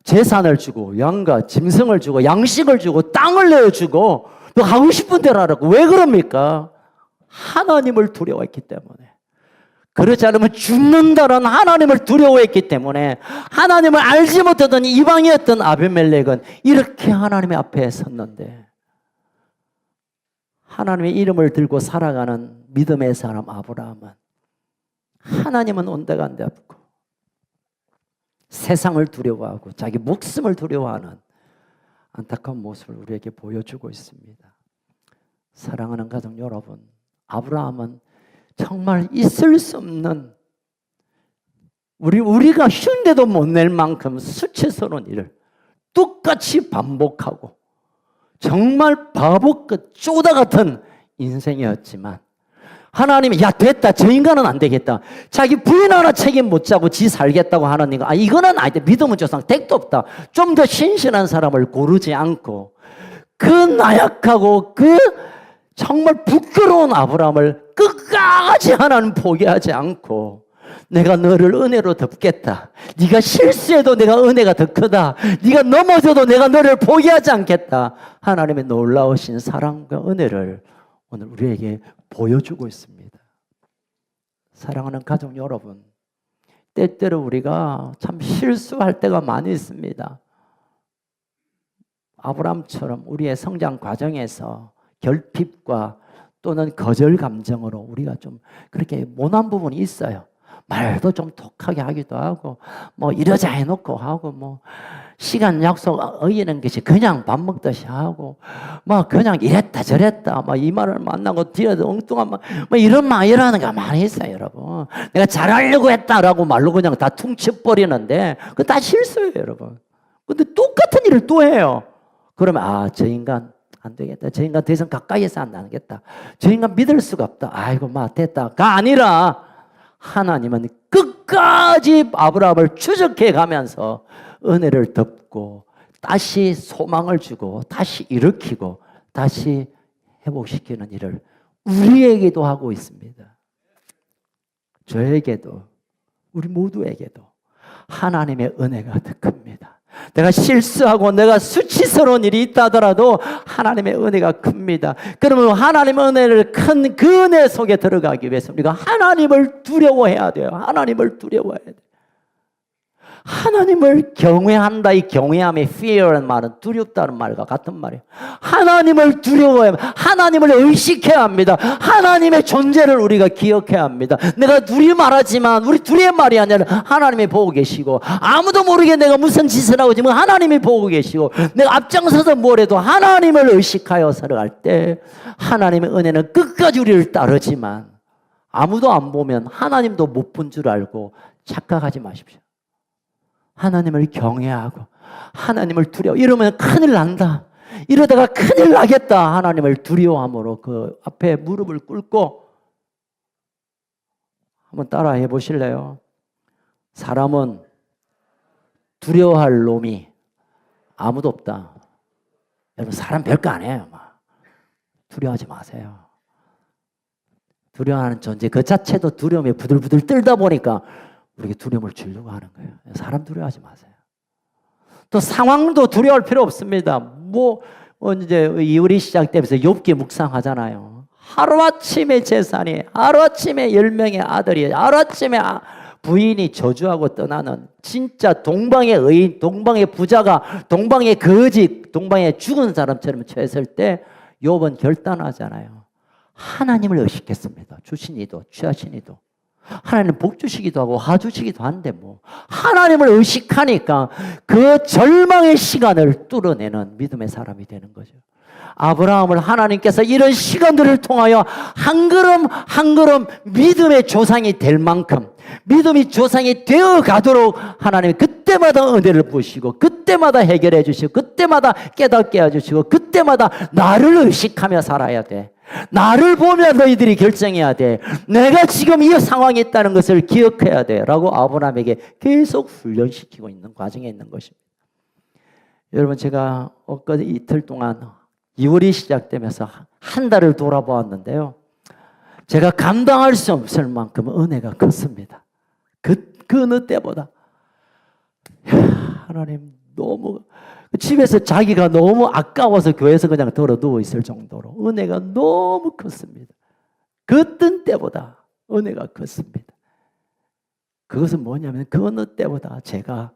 재산을 주고 양과 짐승을 주고 양식을 주고 땅을 내어주고 너 하고 싶은 대로 하라고. 왜 그럽니까? 하나님을 두려워했기 때문에. 그렇지 않으면 죽는다라는 하나님을 두려워했기 때문에 하나님을 알지 못하던 이방이었던 아비멜렉은 이렇게 하나님의 앞에 섰는데, 하나님의 이름을 들고 살아가는 믿음의 사람 아브라함은 하나님은 온데간데 없고 세상을 두려워하고 자기 목숨을 두려워하는 안타까운 모습을 우리에게 보여주고 있습니다. 사랑하는 가족 여러분, 아브라함은 정말 있을 수 없는, 우리가 흉내도 못 낼 만큼 수치스러운 일을 똑같이 반복하고 정말 바보끝 쪼다 같은 인생이었지만 하나님이 야, 됐다, 저 인간은 안 되겠다, 자기 부인 하나 책임 못 자고 지 살겠다고 하는 이거, 이거는 아니다, 믿음은 조상 택도 없다, 좀 더 신실한 사람을 고르지 않고 그 나약하고 그 정말 부끄러운 아브라함을 끝까지 하나님 포기하지 않고 내가 너를 은혜로 덮겠다, 네가 실수해도 내가 은혜가 더 크다, 네가 넘어져도 내가 너를 포기하지 않겠다, 하나님의 놀라우신 사랑과 은혜를 오늘 우리에게 보여주고 있습니다. 사랑하는 가족 여러분, 때때로 우리가 참 실수할 때가 많이 있습니다. 아브라함처럼 우리의 성장 과정에서 결핍과 또는 거절 감정으로 우리가 좀 그렇게 모난 부분이 있어요. 말도 좀 독하게 하기도 하고 뭐 이러자 해놓고 하고 뭐 시간 약속 어기는 것이 그냥 밥 먹듯이 하고 뭐 그냥 이랬다 저랬다 뭐 이 말을 만나고 뒤에도 엉뚱한 말 뭐 이런 말 이러는 게 많이 있어요, 여러분. 내가 잘하려고 했다라고 말로 그냥 다 퉁쳐버리는데 그거 다 실수예요, 여러분. 근데 똑같은 일을 또 해요. 그러면 아, 저 인간 안 되겠다. 저 인간 더 이상 가까이에서 안 나겠다. 저 인간 믿을 수가 없다. 아이고 막 됐다가 아니라 하나님은 끝까지 아브라함을 추적해 가면서 은혜를 덮고 다시 소망을 주고 다시 일으키고 다시 회복시키는 일을 우리에게도 하고 있습니다. 저에게도 우리 모두에게도 하나님의 은혜가 더 큽니다. 내가 실수하고 내가 수치스러운 일이 있다 하더라도 하나님의 은혜가 큽니다. 그러면 하나님의 은혜를 큰 그 은혜 속에 들어가기 위해서 우리가 하나님을 두려워해야 돼요. 하나님을 두려워해야 돼요. 하나님을 경외한다. 이 경외함의 fear라는 말은 두렵다는 말과 같은 말이에요. 하나님을 두려워해야 합니다. 하나님을 의식해야 합니다. 하나님의 존재를 우리가 기억해야 합니다. 내가 둘이 말하지만 우리 둘의 말이 아니라 하나님이 보고 계시고 아무도 모르게 내가 무슨 짓을 하고 있지만 하나님이 보고 계시고 내가 앞장서서 뭘 해도 하나님을 의식하여 살아갈 때 하나님의 은혜는 끝까지 우리를 따르지만 아무도 안 보면 하나님도 못 본 줄 알고 착각하지 마십시오. 하나님을 경외하고 하나님을 두려워. 이러면 큰일 난다. 이러다가 큰일 나겠다. 하나님을 두려워함으로 그 앞에 무릎을 꿇고 한번 따라해 보실래요? 사람은 두려워할 놈이 아무도 없다. 여러분 사람 별거 아니에요. 두려워하지 마세요. 두려워하는 존재 그 자체도 두려움에 부들부들 떨다 보니까 우리에게 두려움을 주려고 하는 거예요. 사람 두려워하지 마세요. 또 상황도 두려워할 필요 없습니다. 이제 이월이 시작되면서 욥기 묵상하잖아요. 하루아침에 재산이, 하루아침에 10명의 아들이, 하루아침에 부인이 저주하고 떠나는 진짜 동방의 의인, 동방의 부자가 동방의 거지, 동방의 죽은 사람처럼 처했을 때 욥은 결단하잖아요. 하나님을 의식했습니다. 주신이도 취하신이도. 하나님 복 주시기도 하고 화 주시기도 한데 하나님을 의식하니까 그 절망의 시간을 뚫어내는 믿음의 사람이 되는 거죠. 아브라함을 하나님께서 이런 시간들을 통하여 한 걸음 한 걸음 믿음의 조상이 될 만큼 믿음이 조상이 되어 가도록 하나님이 그때마다 은혜를 부으시고 그때마다 해결해 주시고 그때마다 깨닫게 해주시고 그때마다 나를 의식하며 살아야 돼. 나를 보며 너희들이 결정해야 돼. 내가 지금 이 상황에 있다는 것을 기억해야 돼 라고 아브라함에게 계속 훈련시키고 있는 과정에 있는 것입니다. 여러분 제가 엊그제 이틀 동안 2월이 시작되면서 한 달을 돌아보았는데요. 제가 감당할 수 없을 만큼 은혜가 컸습니다. 그 어느 때보다. 하나님 너무 집에서 자기가 너무 아까워서 교회에서 그냥 덜어 누워 있을 정도로 은혜가 너무 컸습니다. 그 어떤 때보다 은혜가 컸습니다. 그것은 뭐냐면 그 어느 때보다 제가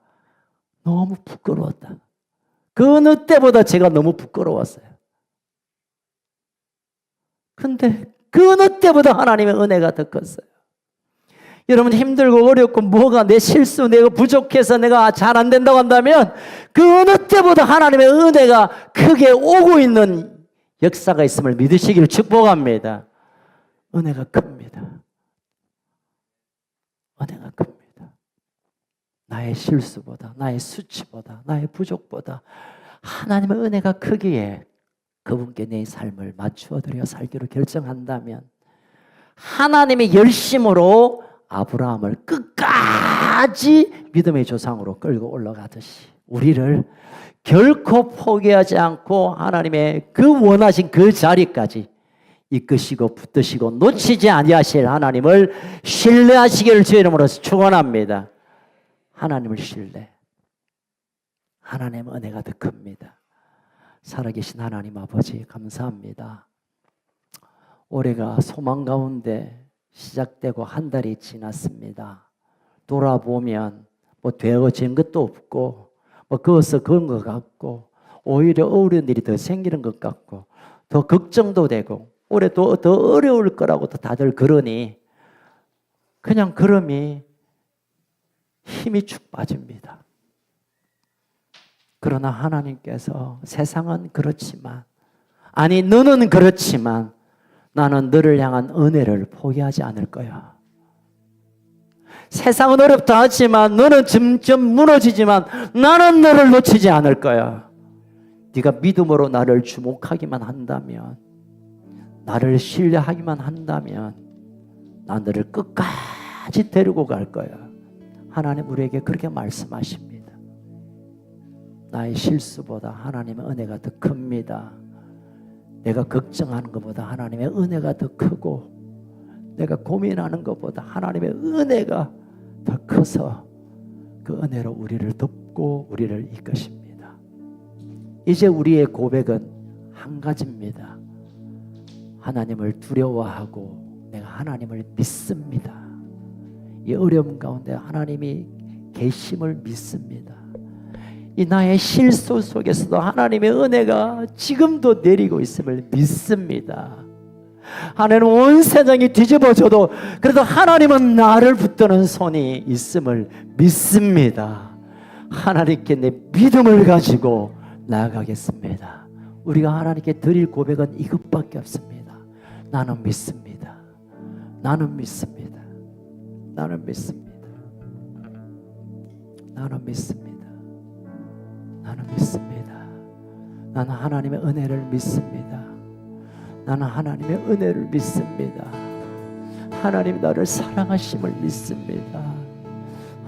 너무 부끄러웠다. 그 어느 때보다 제가 너무 부끄러웠어요. 근데 그 어느 때보다 하나님의 은혜가 더 컸어요. 여러분 힘들고 어렵고 뭐가 내 실수 내가 부족해서 내가 잘 안 된다고 한다면 그 어느 때보다 하나님의 은혜가 크게 오고 있는 역사가 있음을 믿으시기를 축복합니다. 은혜가 큽니다. 은혜가 큽니다. 나의 실수보다 나의 수치보다 나의 부족보다 하나님의 은혜가 크기에 그분께 내 삶을 맞추어 드려 살기로 결정한다면 하나님의 열심으로 아브라함을 끝까지 믿음의 조상으로 끌고 올라가듯이 우리를 결코 포기하지 않고 하나님의 그 원하신 그 자리까지 이끄시고 붙드시고 놓치지 아니하실 하나님을 신뢰하시기를 주의 이름으로 축원합니다. 하나님을 신뢰. 하나님의 은혜가 더 큽니다. 살아계신 하나님 아버지 감사합니다. 올해가 소망 가운데 시작되고 한 달이 지났습니다. 돌아보면 되어진 것도 없고 그어서 그런 것 같고 오히려 어려운 일이 더 생기는 것 같고 더 걱정도 되고 올해 더 어려울 거라고 다들 그러니 그냥 그러면 힘이 축 빠집니다. 그러나 하나님께서 세상은 그렇지만, 아니 너는 그렇지만 나는 너를 향한 은혜를 포기하지 않을 거야. 세상은 어렵다 하지만 너는 점점 무너지지만 나는 너를 놓치지 않을 거야. 네가 믿음으로 나를 주목하기만 한다면, 나를 신뢰하기만 한다면 난 너를 끝까지 데리고 갈 거야. 하나님 우리에게 그렇게 말씀하십니다. 나의 실수보다 하나님의 은혜가 더 큽니다. 내가 걱정하는 것보다 하나님의 은혜가 더 크고, 내가 고민하는 것보다 하나님의 은혜가 더 커서 그 은혜로 우리를 덮고 우리를 이끄십니다. 이제 우리의 고백은 한 가지입니다. 하나님을 두려워하고 내가 하나님을 믿습니다. 이 어려움 가운데 하나님이 계심을 믿습니다. 이 나의 실수 속에서도 하나님의 은혜가 지금도 내리고 있음을 믿습니다. 하나님 온 세상이 뒤집어져도 그래도 하나님은 나를 붙드는 손이 있음을 믿습니다. 하나님께 내 믿음을 가지고 나아가겠습니다. 우리가 하나님께 드릴 고백은 이것밖에 없습니다. 나는 믿습니다. 나는 믿습니다. 나는 믿습니다. 나는 믿습니다. 나는 믿습니다. 나는 하나님의 은혜를 믿습니다. 나는 하나님의 은혜를 믿습니다. 하나님 나를 사랑하심을 믿습니다.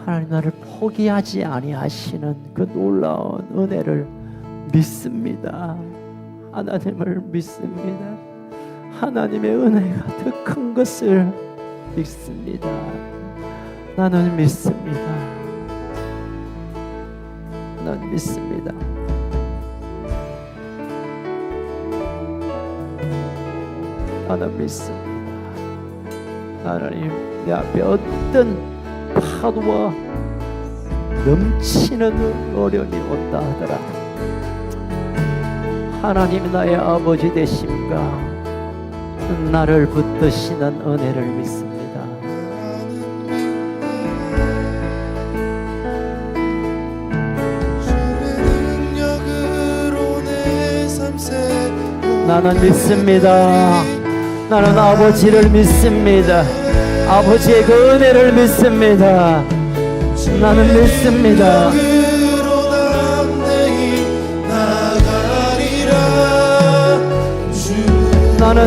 하나님 나를 포기하지 아니하시는 그 놀라운 은혜를 믿습니다. 하나님을 믿습니다. 하나님의 은혜가 더 큰 것을 믿습니다. 나는 믿습니다. 나는 믿습니다. 나는 믿습니다. 하나님 내 앞에 어떤 파도와 넘치는 어려움이 온다 하더라도 하나님이 나의 아버지 되심과 나를 붙드시는 은혜를 믿습니다. 나는 믿습니다. 나는 아버지를 믿습니다. 아버지의 그 은혜를 믿습니다. 나는 믿습니다. 나는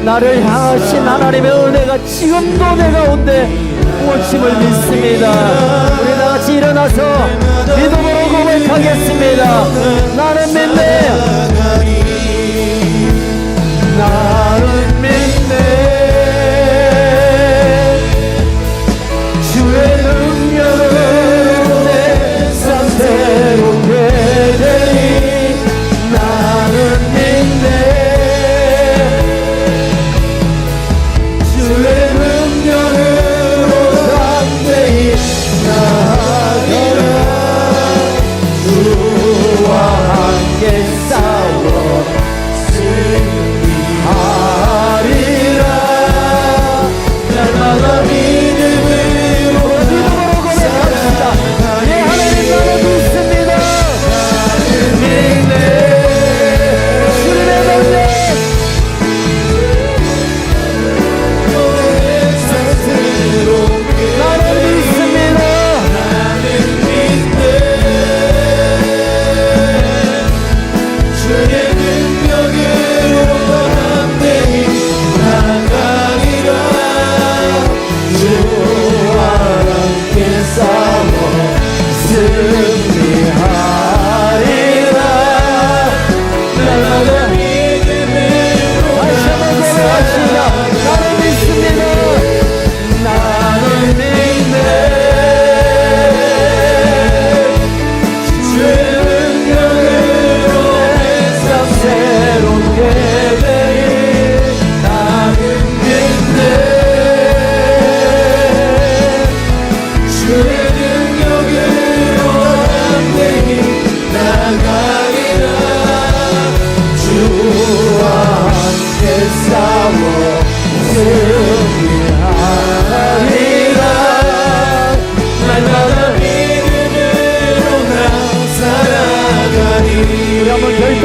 나를 향하신 하나님의 은혜가 지금도 내 가운데 부어짐을 믿습니다. 우리 다같이 일어나서 믿음으로 고백하겠습니다. 나는 믿네. 나는 믿네. 주의 능력으로 내 삶 새롭게 되리. 나는 믿네. 주의 능력으로 담대히 나아가라. 주와 함께 싸워 승리하리라.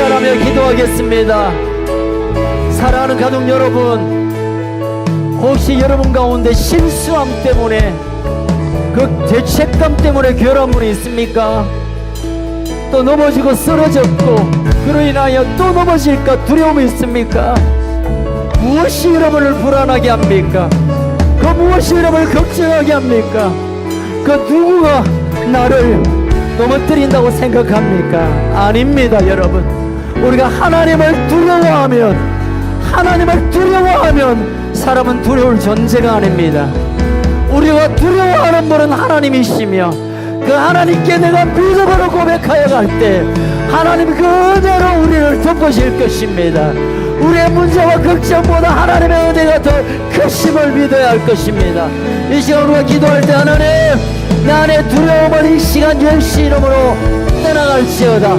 감사하며 기도하겠습니다. 사랑하는 가족 여러분, 혹시 여러분 가운데 실수함 때문에 그 죄책감 때문에 괴로운 분이 있습니까? 또 넘어지고 쓰러졌고 그로 인하여 또 넘어질까 두려움이 있습니까? 무엇이 여러분을 불안하게 합니까? 그 무엇이 여러분을 걱정하게 합니까? 그 누구가 나를 넘어뜨린다고 생각합니까? 아닙니다. 여러분, 우리가 하나님을 두려워하면 사람은 두려울 존재가 아닙니다. 우리가 두려워하는 분은 하나님이시며 그 하나님께 내가 믿음으로 고백하여 갈 때 하나님 그 은혜로 우리를 덮으실 것입니다. 우리의 문제와 걱정보다 하나님의 은혜가 더 크심을 믿어야 할 것입니다. 이 시간 우리가 기도할 때 하나님, 내 안에 두려움을 이 시간 예수 이름으로 떠나갈지어다.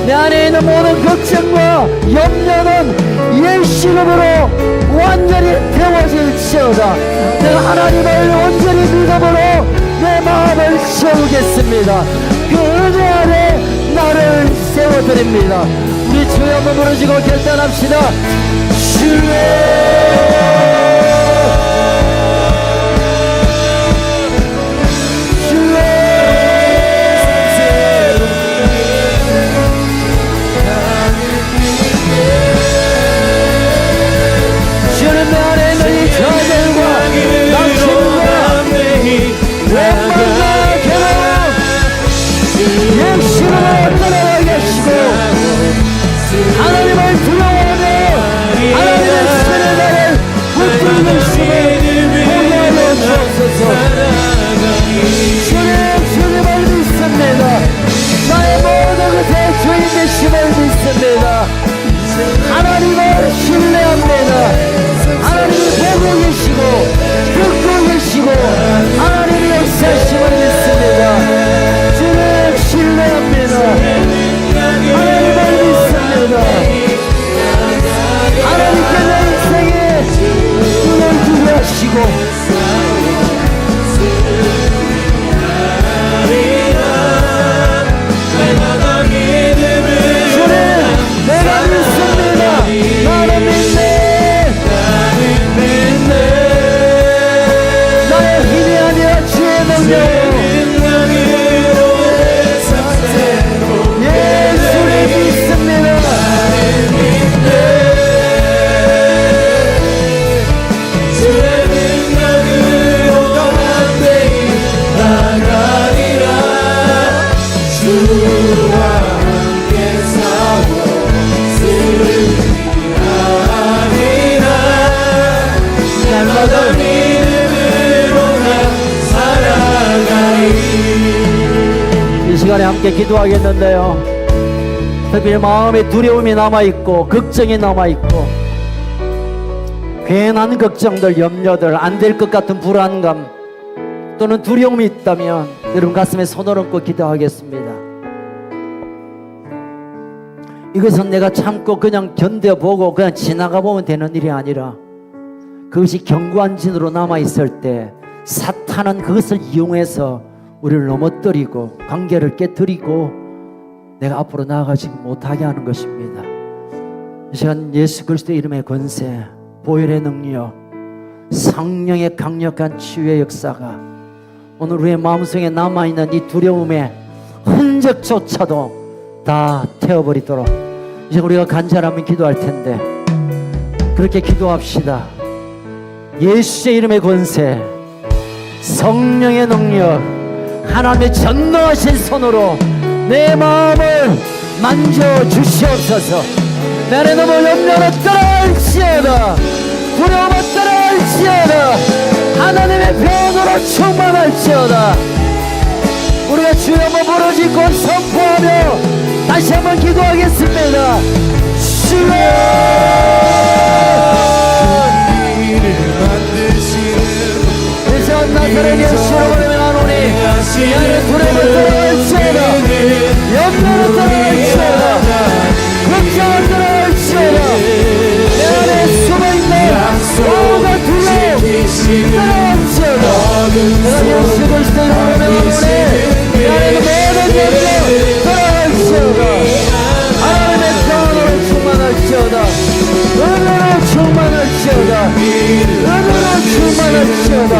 내 안에 있는 모든 걱정과 염려는 예수 이름으로 완전히 태워질지어다. 내가 하나님을 온전히 믿음으로 내 마음을 채우겠습니다. 그 은혜 안에 나를 세워드립니다. 우리 주여 한번 부르시고 결단합시다. 주는 내 안에 있는 이 좌절과 낙심과 원망과 괴로움 예수님을 떠나가 계시고 하나님을 두려워하며 하나님의 세례자를 붙들고 계심을 포기하여 주옵소서. 주님을 믿습니다. 나의 모든 것의 주인 되심을 믿습니다. 하나님을 신뢰합니다. 하나님이 보고 계시고 듣고 계시고 하나님의 역사심을 믿습니다. 주님 신뢰합니다. 하나님을 믿습니다. 하나님께 내 인생에 눈을 뜨게 하시고 주님 내가 믿습니다. 나는 믿네. 나의 힘이 아니라 주의 능력으로 예수를 믿습니다. 날마다 이 시간에 함께 기도하겠는데요, 특별히 마음에 두려움이 남아있고 걱정이 남아있고 괜한 걱정들, 염려들, 안 될 것 같은 불안감 또는 두려움이 있다면 여러분 가슴에 손을 얹고 기도하겠습니다. 이것은 내가 참고 그냥 견뎌보고 그냥 지나가 보면 되는 일이 아니라 그것이 견고한 진으로 남아있을 때 사탄은 그것을 이용해서 우리를 넘어뜨리고 관계를 깨뜨리고 내가 앞으로 나아가지 못하게 하는 것입니다. 이 시간 예수 그리스도의 이름의 권세, 보혈의 능력, 성령의 강력한 치유의 역사가 오늘 우리의 마음속에 남아있는 이 두려움의 흔적조차도 다 태워버리도록 이제 우리가 간절하면 기도할 텐데 그렇게 기도합시다. 예수의 이름의 권세, 성령의 능력, 하나님의 전능하신 손으로 내 마음을 만져주시옵소서. 내 안에 너무 염려는 떠날지어다, 두려움은 떠날지어다, 하나님의 평으로 충만할지어다. 우리가 주여 한번 부르짖고 선포하며 다시 한번 기도하겠습니다. 주여 나사렛 예수로 명하노니 이 안에 두려움을 떠날지어다, 염려를 떠날지어다, 걱정을 떠날지어다. 내 안에 숨어있는 모든 두려움 떠날지어다. 내가 예수 그리스도의 이름으로 명하노니 이 안에 모든 염려 떠날지어다. 하나님의 평안으로 부어주시옵시다.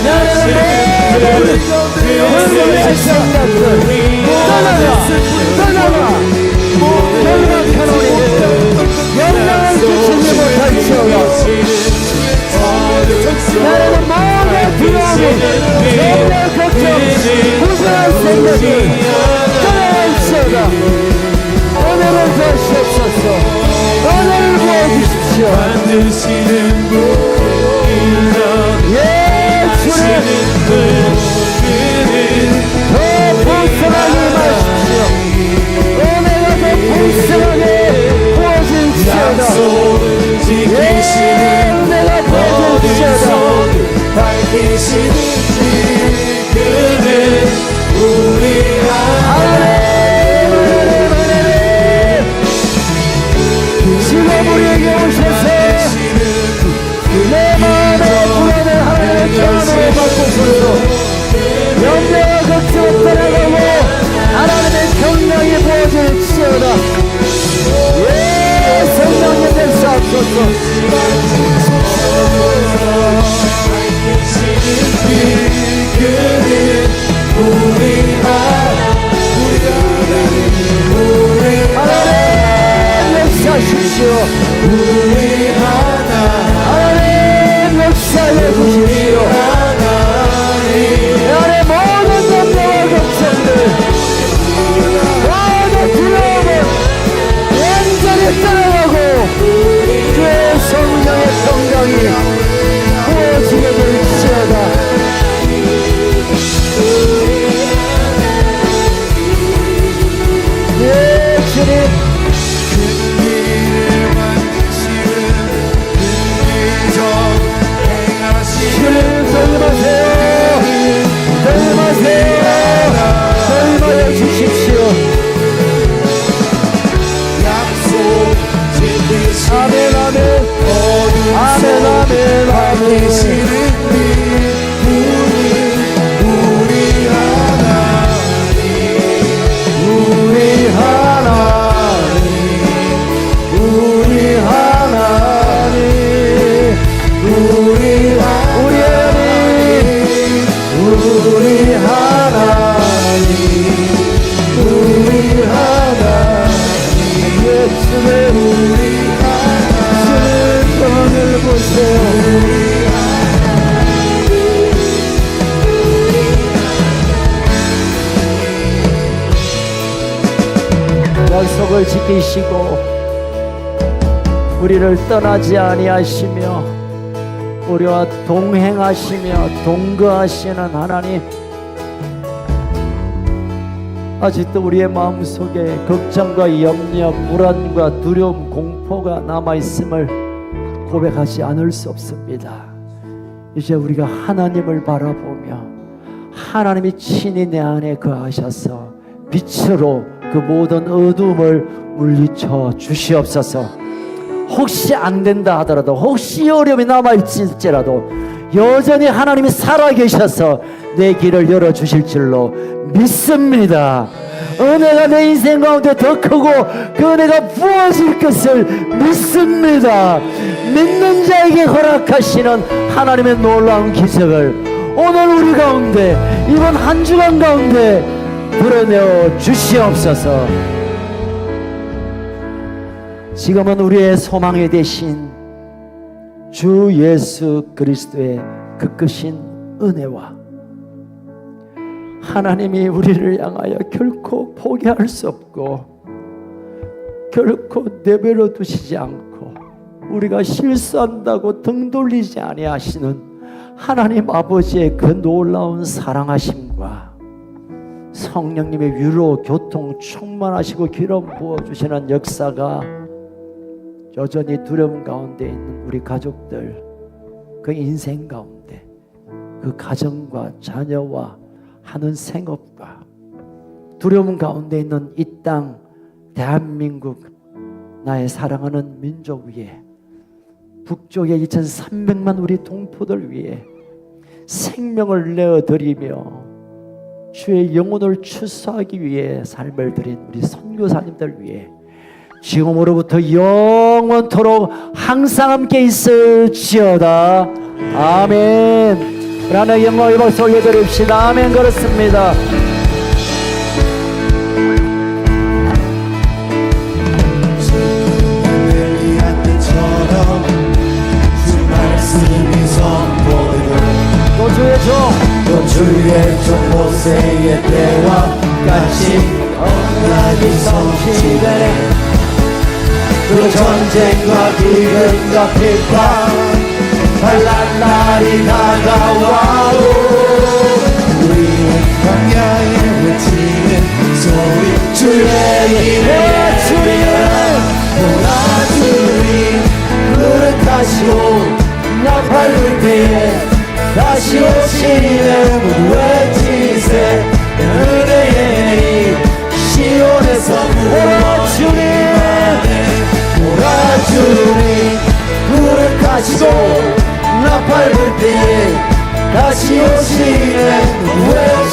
나는 모든 생각들 떠나가 영락한 우리들 영광을 주시지 못할지어다. 나는 모든 두려움이 너무나 걱정 불편한 생각이 떠나갈지어다. 오늘을 도와주시옵소서. 오늘을 부어주십시오. 예, 주님 더 풍성하게 마십시오. 은혜가 더 풍성하게 부어질지어다. 예, 은혜가 부어질지어다. 지금 우리에게 오셔서 내 마음의 불안을 하나님의 평안으로 바꾸소서. 염려와 걱정을 떠나가고 하나님의 평강이 부어질지어다. 예, 성령님 역사하소서. 하나님 역사하십시오. 하나님 역사해 주십시오. 내 안에 모든 염려와 걱정들 모든 두려움을 완전히 떠나가고 주의 성령의 평강이 부어지게 될지어다. 예, 주님 아멘 아멘 아멘 아멘 아멘. 약속을 지키시고 우리를 떠나지 아니하시며 우리와 동행하시며 동거하시는 하나님, 아직도 우리의 마음속에 걱정과 염려, 불안과 두려움, 공포가 남아있음을 고백하지 않을 수 없습니다. 이제 우리가 하나님을 바라보며 하나님이 친히 내 안에 거하셔서 빛으로 그 모든 어둠을 물리쳐 주시옵소서. 혹시 안 된다 하더라도, 혹시 어려움이 남아있을지라도 여전히 하나님이 살아계셔서 내 길을 열어주실 줄로 믿습니다. 은혜가 내 인생 가운데 더 크고 그 은혜가 부어질 것을 믿습니다. 믿는 자에게 허락하시는 하나님의 놀라운 기적을 오늘 우리 가운데, 이번 한 주간 가운데 드러내어 주시옵소서. 지금은 우리의 소망이 되신 주 예수 그리스도의 그 크신 은혜와 하나님이 우리를 향하여 결코 포기할 수 없고 결코 내버려 두시지 않고 우리가 실수한다고 등 돌리지 아니하시는 하나님 아버지의 그 놀라운 사랑하심과 성령님의 위로, 교통, 충만하시고 기름 부어주시는 역사가 여전히 두려움 가운데 있는 우리 가족들, 그 인생 가운데, 그 가정과 자녀와 하는 생업과 두려움 가운데 있는 이 땅 대한민국, 나의 사랑하는 민족 위에, 북쪽의 2300만 우리 동포들 위에 생명을 내어드리며 주의 영혼을 추수하기 위해 삶을 드린 우리 선교사님들 위해 지금으로부터 영원토록 항상 함께 있을지어다. 아멘. 하나님의 영광의 박수 올려드립시다. 아멘. 그렇습니다. 또 주의 종 모세의 때와 같이 언약이 성취되네. 그 전쟁과 기근과 핍박 환난 날이 다가와도 우리는 광야에 외치는 소리 주의 이름에 주님 그릇 하시고 나팔 때에 다시 오시네. 모두 외치세 은혜의 시온에서 오라 주님 구력하시고 나팔 불 때에 다시 오시네. 모두